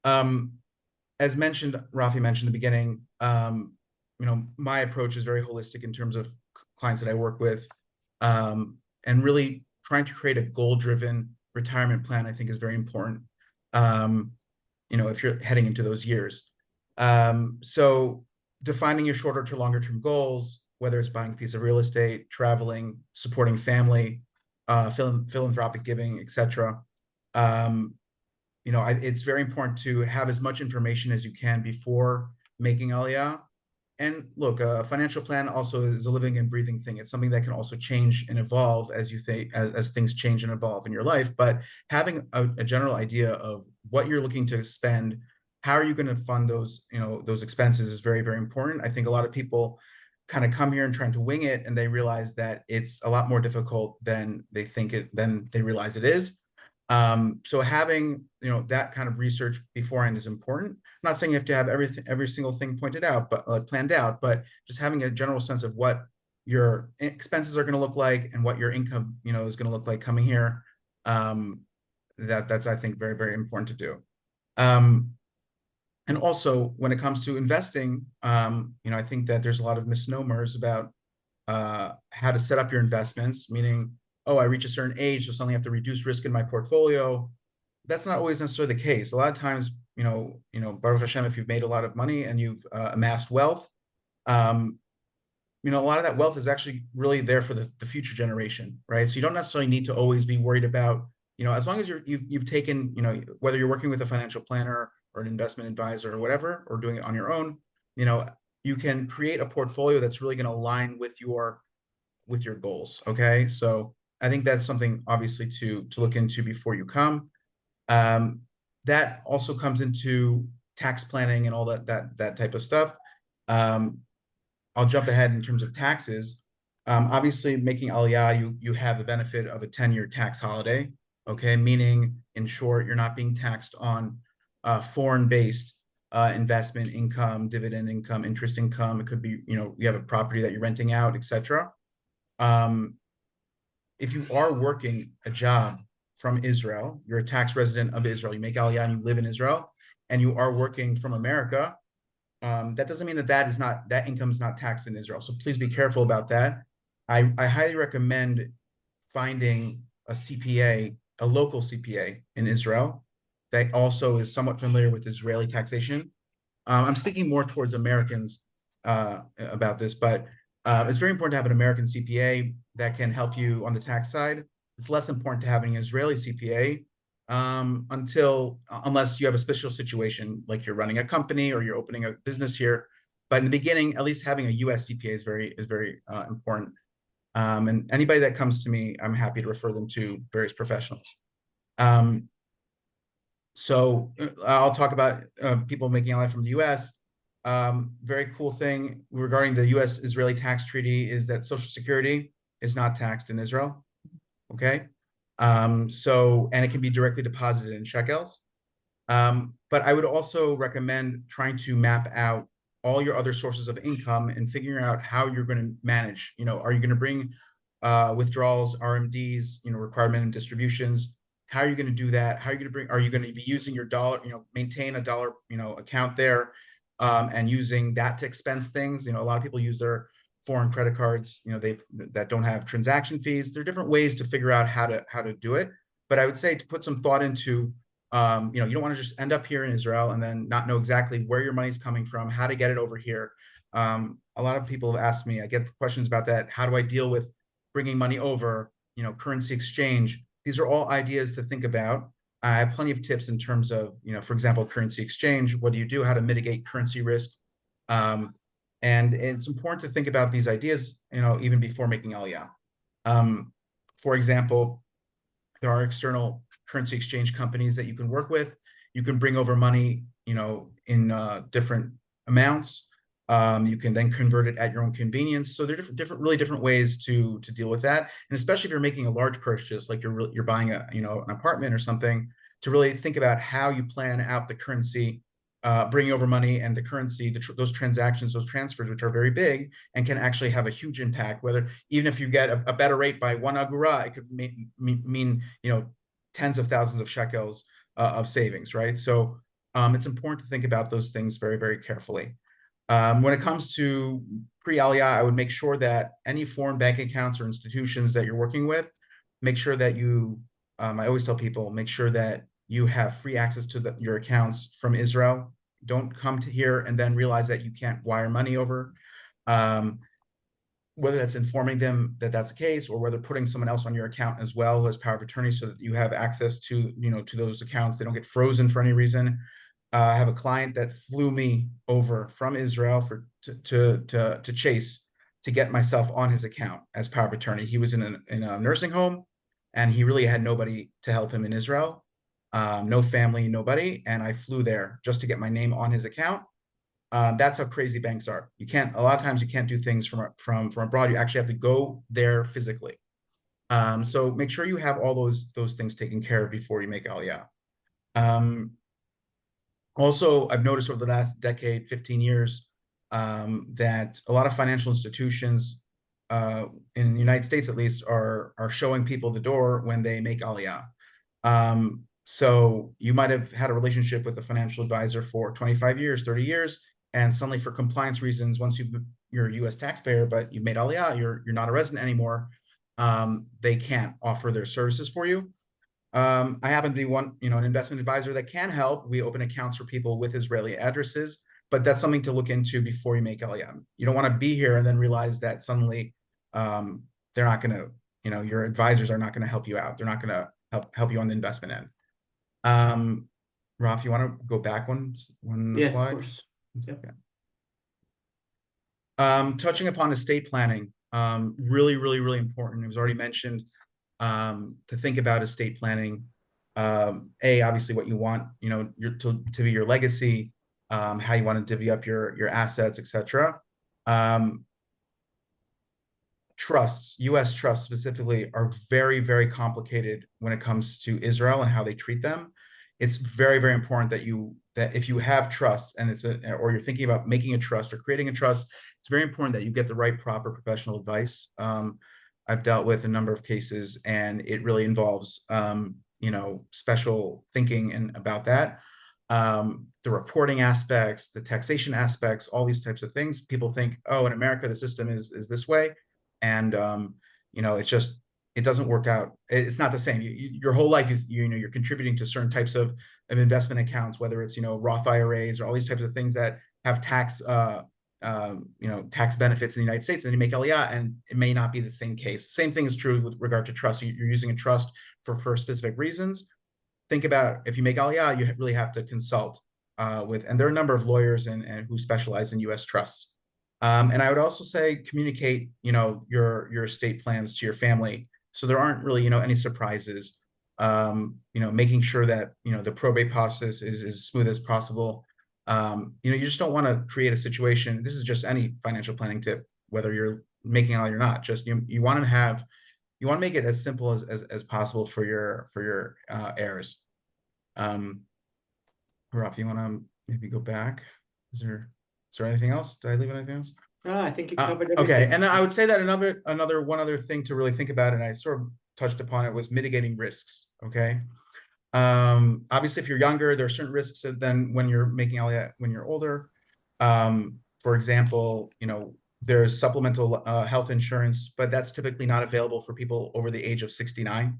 As mentioned, Rafi mentioned in the beginning, my approach is very holistic in terms of clients that I work with, and really trying to create a goal-driven retirement plan, I think, is very important. If you're heading into those years. So defining your shorter to longer term goals, whether it's buying a piece of real estate, traveling, supporting family, philanthropic giving, etc. It's very important to have as much information as you can before making Aliyah. And look, a financial plan also is a living and breathing thing. It's something that can also change and evolve as things change and evolve in your life. But having a general idea of what you're looking to spend, how are you going to fund those expenses is very, very important. I think a lot of people kind of come here and trying to wing it, and they realize that it's a lot more difficult than they realize it is. So having that kind of research beforehand is important. I'm not saying you have to have every single thing pointed out, but planned out, but just having a general sense of what your expenses are going to look like and what your income is going to look like coming here. That's, I think, very, very important to do. And also when it comes to investing, I think that there's a lot of misnomers about how to set up your investments, meaning, oh, I reach a certain age, so suddenly I have to reduce risk in my portfolio. That's not always necessarily the case. A lot of times, Baruch Hashem, if you've made a lot of money and you've amassed wealth, a lot of that wealth is actually really there for the future generation, right? So you don't necessarily need to always be worried about, as long as you've taken, whether you're working with a financial planner or an investment advisor or whatever, or doing it on your own, you can create a portfolio that's really going to align with your goals. Okay, so I think that's something obviously to look into before you come. That also comes into tax planning and all that type of stuff. I'll jump ahead in terms of taxes. Obviously, making Aliyah, you have the benefit of a 10-year tax holiday. Okay, meaning, in short, you're not being taxed on foreign-based investment income, dividend income, interest income. It could be, you have a property that you're renting out, etc. If you are working a job from Israel, you're a tax resident of Israel, you make Aliyah and you live in Israel, and you are working from America, that doesn't mean that income is not taxed in Israel. So please be careful about that. I highly recommend finding a CPA, a local CPA in Israel that also is somewhat familiar with Israeli taxation. I'm speaking more towards Americans about this, but it's very important to have an American CPA that can help you on the tax side. It's less important to having an Israeli CPA unless you have a special situation, like you're running a company or you're opening a business here. But in the beginning, at least having a US CPA is very important. And anybody that comes to me, I'm happy to refer them to various professionals. So I'll talk about people making Aliyah from the US. Very cool thing regarding the US-Israeli tax treaty is that Social Security is not taxed in Israel. Okay. And it can be directly deposited in shekels. But I would also recommend trying to map out all your other sources of income and figuring out how you're going to manage. Are you going to bring withdrawals, RMDs, required minimum distributions? How are you going to do that? Are you going to be using your dollar, maintain a dollar, account there, and using that to expense things? A lot of people use their foreign credit cards, that don't have transaction fees. There are different ways to figure out how to do it. But I would say to put some thought into, you don't want to just end up here in Israel and then not know exactly where your money's coming from, how to get it over here. A lot of people have asked me, I get questions about that. How do I deal with bringing money over, currency exchange? These are all ideas to think about. I have plenty of tips in terms of, for example, currency exchange. What do you do? How to mitigate currency risk? And it's important to think about these ideas, even before making Aliyah. For example, there are external currency exchange companies that you can work with. You can bring over money, in different amounts. You can then convert it at your own convenience. So there are really different ways to deal with that. And especially if you're making a large purchase, like you're buying an apartment or something, to really think about how you plan out the currency, bringing over money and the currency, those transactions, those transfers, which are very big and can actually have a huge impact. Whether even if you get a better rate by 1 agura, it could mean tens of thousands of shekels of savings, right? So it's important to think about those things very, very carefully. When it comes to pre-Aliyah, I would make sure that any foreign bank accounts or institutions that you're working with, make sure that I always tell people, make sure that you have free access to your accounts from Israel. Don't come to here and then realize that you can't wire money over. Whether that's informing them that that's the case, or whether putting someone else on your account as well as power of attorney, so that you have access to to those accounts. They don't get frozen for any reason. I have a client that flew me over from Israel to Chase to get myself on his account as power of attorney. He was in a nursing home, and he really had nobody to help him in Israel. No family, nobody. And I flew there just to get my name on his account. That's how crazy banks are. A lot of times you can't do things from abroad. You actually have to go there physically. So make sure you have all those things taken care of before you make Aliyah. Also, I've noticed over the last decade, 15 years, that a lot of financial institutions in the United States, at least, are showing people the door when they make Aliyah. So you might have had a relationship with a financial advisor for 25 years, 30 years, and suddenly for compliance reasons, once you're a US taxpayer, but you've made Aliyah, you're not a resident anymore, they can't offer their services for you. I happen to be an investment advisor that can help. We open accounts for people with Israeli addresses, but that's something to look into before you make Aliyah. You don't want to be here and then realize that suddenly they're not going to, your advisors are not going to help you out. They're not going to help you on the investment end. Raf, you want to go back one Yeah, slide? of course. Okay. Touching upon estate planning, really, really, really important. It was already mentioned, to think about estate planning. Obviously what you want, to be your legacy, how you want to divvy up your assets, etc. Trusts, US trusts specifically, are very, very complicated when it comes to Israel and how they treat them. It's very, very important that if you have trusts and or you're thinking about making a trust or creating a trust, it's very important that you get the right, proper professional advice. I've dealt with a number of cases, and it really involves, special thinking about that. The reporting aspects, the taxation aspects, all these types of things. People think, oh, in America, the system is this way. And, it doesn't work out. It's not the same. Your whole life, you're contributing to certain types of investment accounts, whether it's, Roth IRAs or all these types of things that have tax benefits in the United States, and you make Aliyah, and it may not be the same case. Same thing is true with regard to trust. You're using a trust for specific reasons. Think about, if you make Aliyah, you really have to consult and there are a number of lawyers and who specialize in US trusts. And I would also say communicate, your estate plans to your family, so there aren't really, any surprises. Making sure that, the probate process is as smooth as possible. You just don't want to create a situation. This is just any financial planning tip, whether you're making Aliyah or not. Just you want to make it as simple as possible for your heirs. Raf, you want to maybe go back? Is there anything else? Did I leave anything else? No, I think you covered everything. Okay, and then I would say that one other thing to really think about, and I sort of touched upon it, was mitigating risks. Okay, obviously, if you're younger, there are certain risks than when you're making Aliyah when you're older. For example, There's supplemental health insurance, but that's typically not available for people over the age of 69.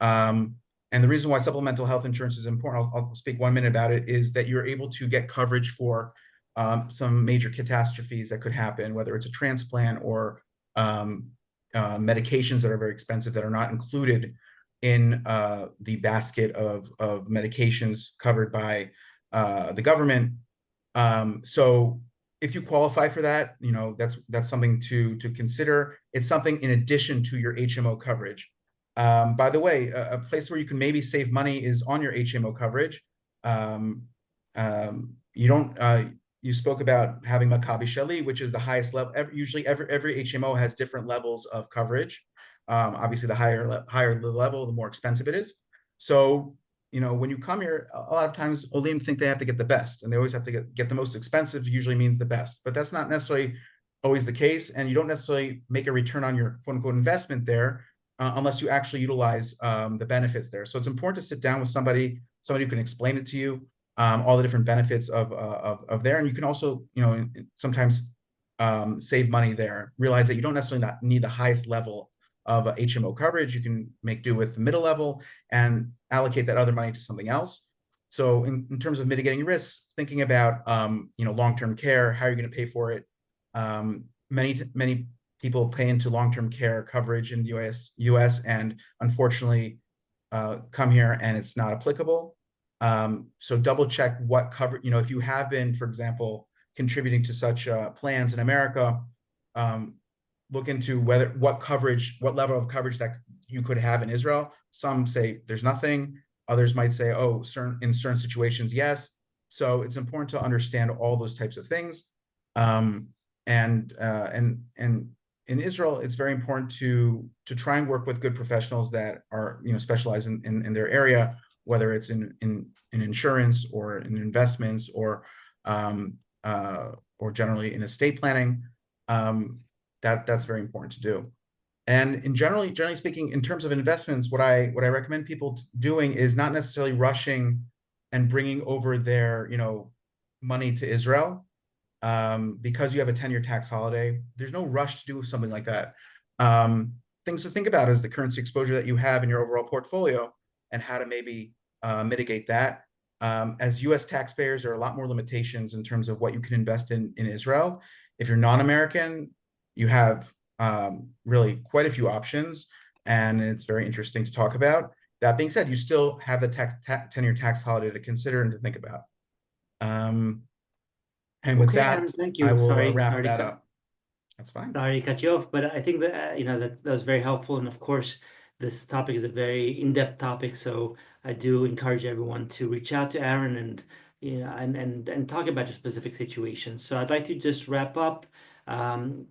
And the reason why supplemental health insurance is important, I'll speak 1 minute about it, is that you're able to get coverage for some major catastrophes that could happen, whether it's a transplant or medications that are very expensive that are not included in the basket of medications covered by the government. So if you qualify for that, you know, that's something to consider. It's something in addition to your HMO coverage. By the way, a place where you can maybe save money is on your HMO coverage. You don't. You spoke about having Maccabi Shali, which is the highest level. Usually, every HMO has different levels of coverage. Obviously, the higher the level, the more expensive it is. So, you know, when you come here, a lot of times Olim think they have to get the best, and they always have to get the most expensive. Usually means the best, but that's not necessarily always the case, and you don't necessarily make a return on your quote unquote investment there unless you actually utilize the benefits there. So it's important to sit down with somebody who can explain it to you, all the different benefits of there, and you can also, you know, sometimes save money there. Realize that you don't necessarily need the highest level of HMO coverage. You can make do with the middle level and allocate that other money to something else. So in terms of mitigating risks, thinking about you know, long-term care, how are you going to pay for it? Many people pay into long-term care coverage in the US and unfortunately come here and it's not applicable. So double check what cover, you know, if you have been, for example, contributing to such plans in America, look into what level of coverage that you could have in Israel. Some say there's nothing. Others might say, oh, in certain situations, yes. So it's important to understand all those types of things. And in Israel, it's very important to try and work with good professionals that are, you know, specialized in their area, whether it's in insurance or in investments or generally in estate planning. That's very important to do. And generally speaking, in terms of investments, what I recommend people doing is not necessarily rushing and bringing over their, you know, money to Israel. Because you have a 10-year tax holiday, there's no rush to do something like that. Things to think about is the currency exposure that you have in your overall portfolio and how to maybe mitigate that. As US taxpayers, there are a lot more limitations in terms of what you can invest in Israel. If you're non-American, you have really quite a few options, and it's very interesting to talk about. That being said, you still have the 10-year tax holiday to consider and to think about. And with that, Aaron, thank you. I will Sorry wrap to that up. That's fine. Sorry to cut you off, but I think that you know, that was very helpful, and of course, this topic is a very in-depth topic. So I do encourage everyone to reach out to Aaron and, you know, and talk about your specific situation. So I'd like to just wrap up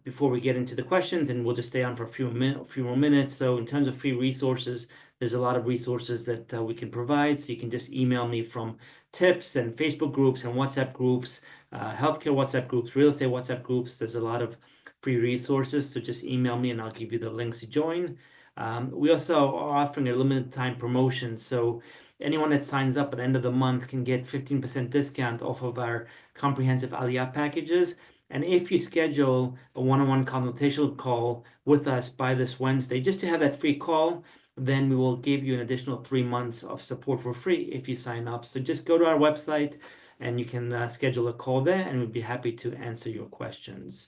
before we get into the questions, and we'll just stay on for a few more minutes. So in terms of free resources, there's a lot of resources that we can provide. So you can just email me from tips and Facebook groups and WhatsApp groups, healthcare WhatsApp groups, real estate WhatsApp groups. There's a lot of free resources. So just email me and I'll give you the links to join. We also are offering a limited time promotion. So anyone that signs up at the end of the month can get 15% discount off of our comprehensive Aliyah packages. And if you schedule a one-on-one consultation call with us by this Wednesday, just to have that free call, then we will give you an additional 3 months of support for free if you sign up. So just go to our website and you can schedule a call there, and we'd be happy to answer your questions.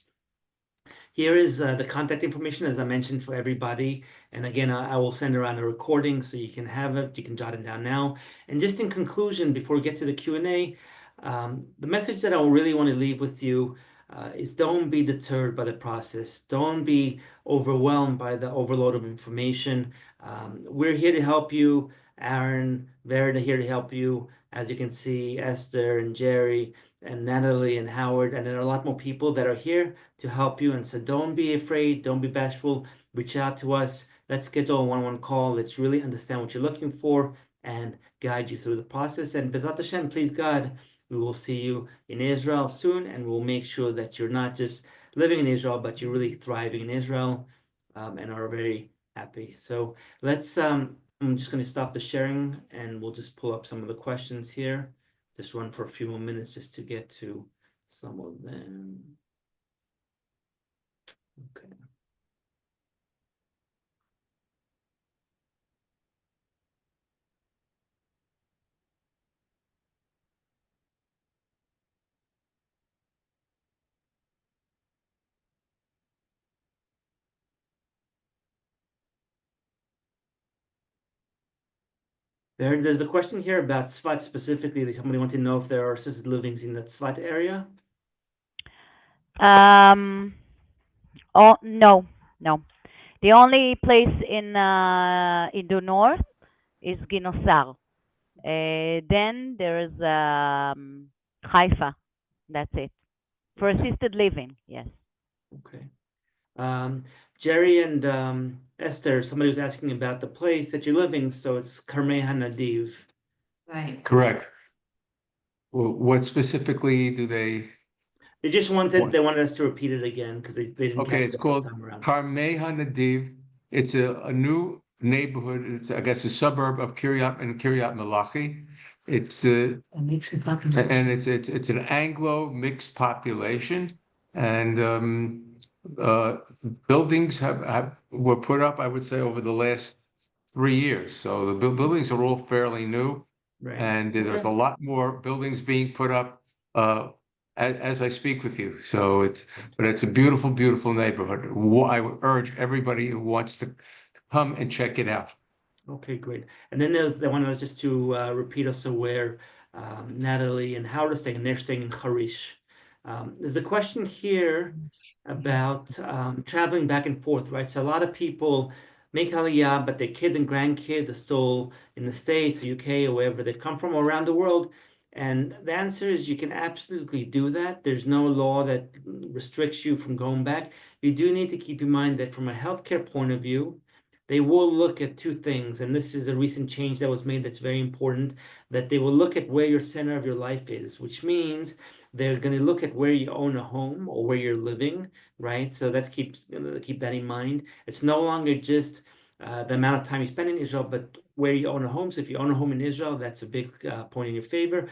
Here is the contact information, as I mentioned, for everybody. And again, I will send around a recording so you can have it. You can jot it down now. And just in conclusion, before we get to the Q&A, the message that I really want to leave with you is don't be deterred by the process. Don't be overwhelmed by the overload of information. We're here to help you. Aaron, Verda here to help you. As you can see, Esther and Jerry and Natalie and Howard, and there are a lot more people that are here to help you. And so don't be afraid, don't be bashful, reach out to us. Let's schedule a one-on-one call. Let's really understand what you're looking for and guide you through the process. And B'ezrat Hashem, please God, we will see you in Israel soon, and we'll make sure that you're not just living in Israel, but you're really thriving in Israel and are very happy. So let's, I'm just going to stop the sharing and we'll just pull up some of the questions here. Just run for a few more minutes just to get to some of them. There's a question here about Tzfat specifically. Somebody wants to know if there are assisted livings in the Tzfat area. Oh, no, no. The only place in the north is Ginosar. Then there's Haifa. That's it. For Okay. assisted living, yes. Okay. Jerry and Esther, somebody was asking about the place that you're living, so it's Karmei HaNadiv. Right. Correct. What specifically do they? They just wanted us to repeat it again because they didn't Okay, catch it's it the first called time around. Karmei HaNadiv. It's a new neighborhood. It's, I guess, a suburb of Kiryat Malachi. It's That makes it popular. and it's an Anglo mixed population, and buildings were put up, I would say, over the last 3 years. So the buildings are all fairly new, Right. and there's a Okay. lot more buildings being put up as I speak with you. So but it's a beautiful, beautiful neighborhood. I would urge everybody who wants to come and check it out. Okay, great. And then there's the one was just to repeat also where Natalie and Howard are staying, and they're staying in Harish. There's a question here about traveling back and forth, right? So a lot of people make Aliyah, but their kids and grandkids are still in the States, or UK, or wherever they've come from, or around the world. And the answer is you can absolutely do that. There's no law that restricts you from going back. You do need to keep in mind that from a healthcare point of view, they will look at two things, and this is a recent change that was made that's very important, that they will look at where your center of your life is, which means they're going to look at where you own a home or where you're living, right? So that's keep that in mind. It's no longer just the amount of time you spend in Israel, but where you own a home. So if you own a home in Israel, that's a big point in your favor,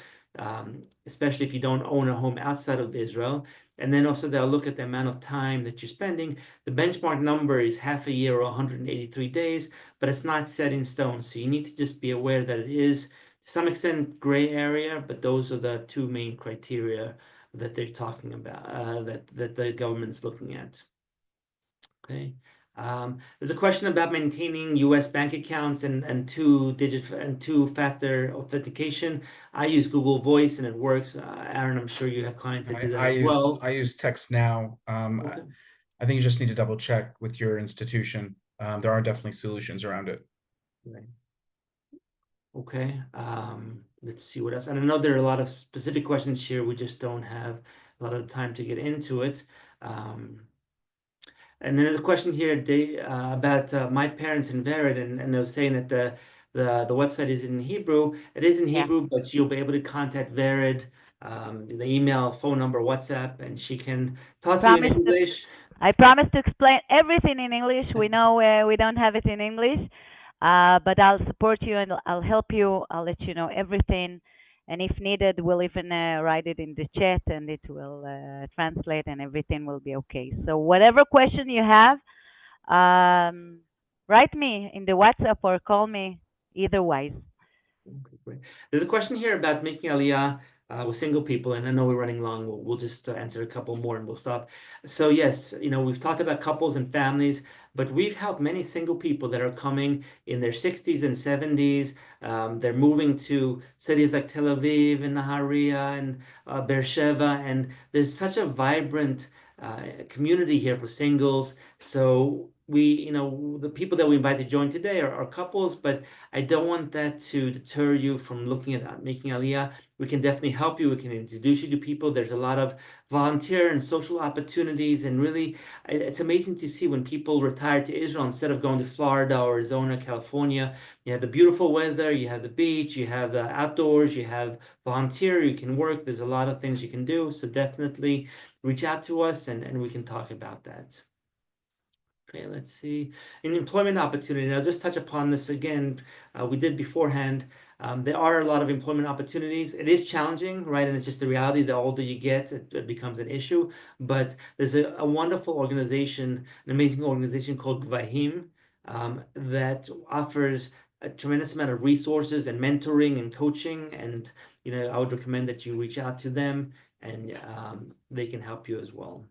especially if you don't own a home outside of Israel. And then also they'll look at the amount of time that you're spending. The benchmark number is half a year or 183 days, but it's not set in stone. So you need to just be aware that it is to some extent gray area, but those are the two main criteria that they're talking about, that the government's looking at. Okay. There's a question about maintaining U.S. bank accounts and two-factor authentication. I use Google Voice and it works. Aaron, I'm sure you have clients that do that as well. I use text now. Okay. I think you just need to double check with your institution. There are definitely solutions around it. Right. Okay. Let's see what else. And I know there are a lot of specific questions here. We just don't have a lot of time to get into it. And then there's a question here about my parents in Vered, and they're saying that the website is in Hebrew. It is in Yeah. Hebrew, but you'll be able to contact Vered, the email, phone number, WhatsApp, and she can talk to you in English. I promise to explain everything in English. We know we don't have it in English, but I'll support you and I'll help you. I'll let you know everything. And if needed, we'll even write it in the chat and it will translate and everything will be okay. So whatever question you have, write me in the WhatsApp or call me either wise. Okay, great. There's a question here about making Aliyah with single people, and I know we're running long. We'll just answer a couple more and we'll stop. So yes, we've talked about couples and families, but we've helped many single people that are coming in their 60s and 70s. They're moving to cities like Tel Aviv and Nahariya and Beersheba, and there's such a vibrant community here for singles. So the people that we invite to join today are couples, but I don't want that to deter you from looking at making Aliyah. We can definitely help you. We can introduce you to people. There's a lot of volunteer and social opportunities. And really, it's amazing to see when people retire to Israel instead of going to Florida or Arizona, California. You have the beautiful weather, you have the beach, you have the outdoors, you have volunteer, you can work. There's a lot of things you can do. So definitely reach out to us and we can talk about that. Okay, let's see. In employment opportunity, I'll just touch upon this again. We did beforehand. There are a lot of employment opportunities. It is challenging, right? And it's just the reality. The older you get, it becomes an issue. But there's a wonderful organization, an amazing organization called Gvahim, that offers a tremendous amount of resources and mentoring and coaching. And I would recommend that you reach out to them, and they can help you as well.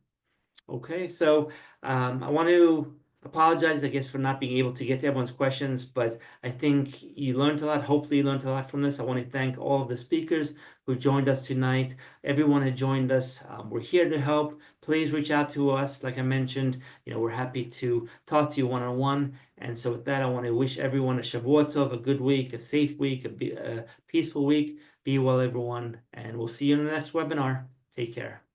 Okay, so I want to apologize, I guess, for not being able to get to everyone's questions, but I think you learned a lot. Hopefully you learned a lot from this. I want to thank all of the speakers who joined us tonight. Everyone who joined us, we're here to help. Please reach out to us. Like I mentioned, we're happy to talk to you one-on-one. And so with that, I want to wish everyone a Shavuot Tov, a good week, a safe week, a peaceful week. Be well, everyone. And we'll see you in the next webinar. Take care.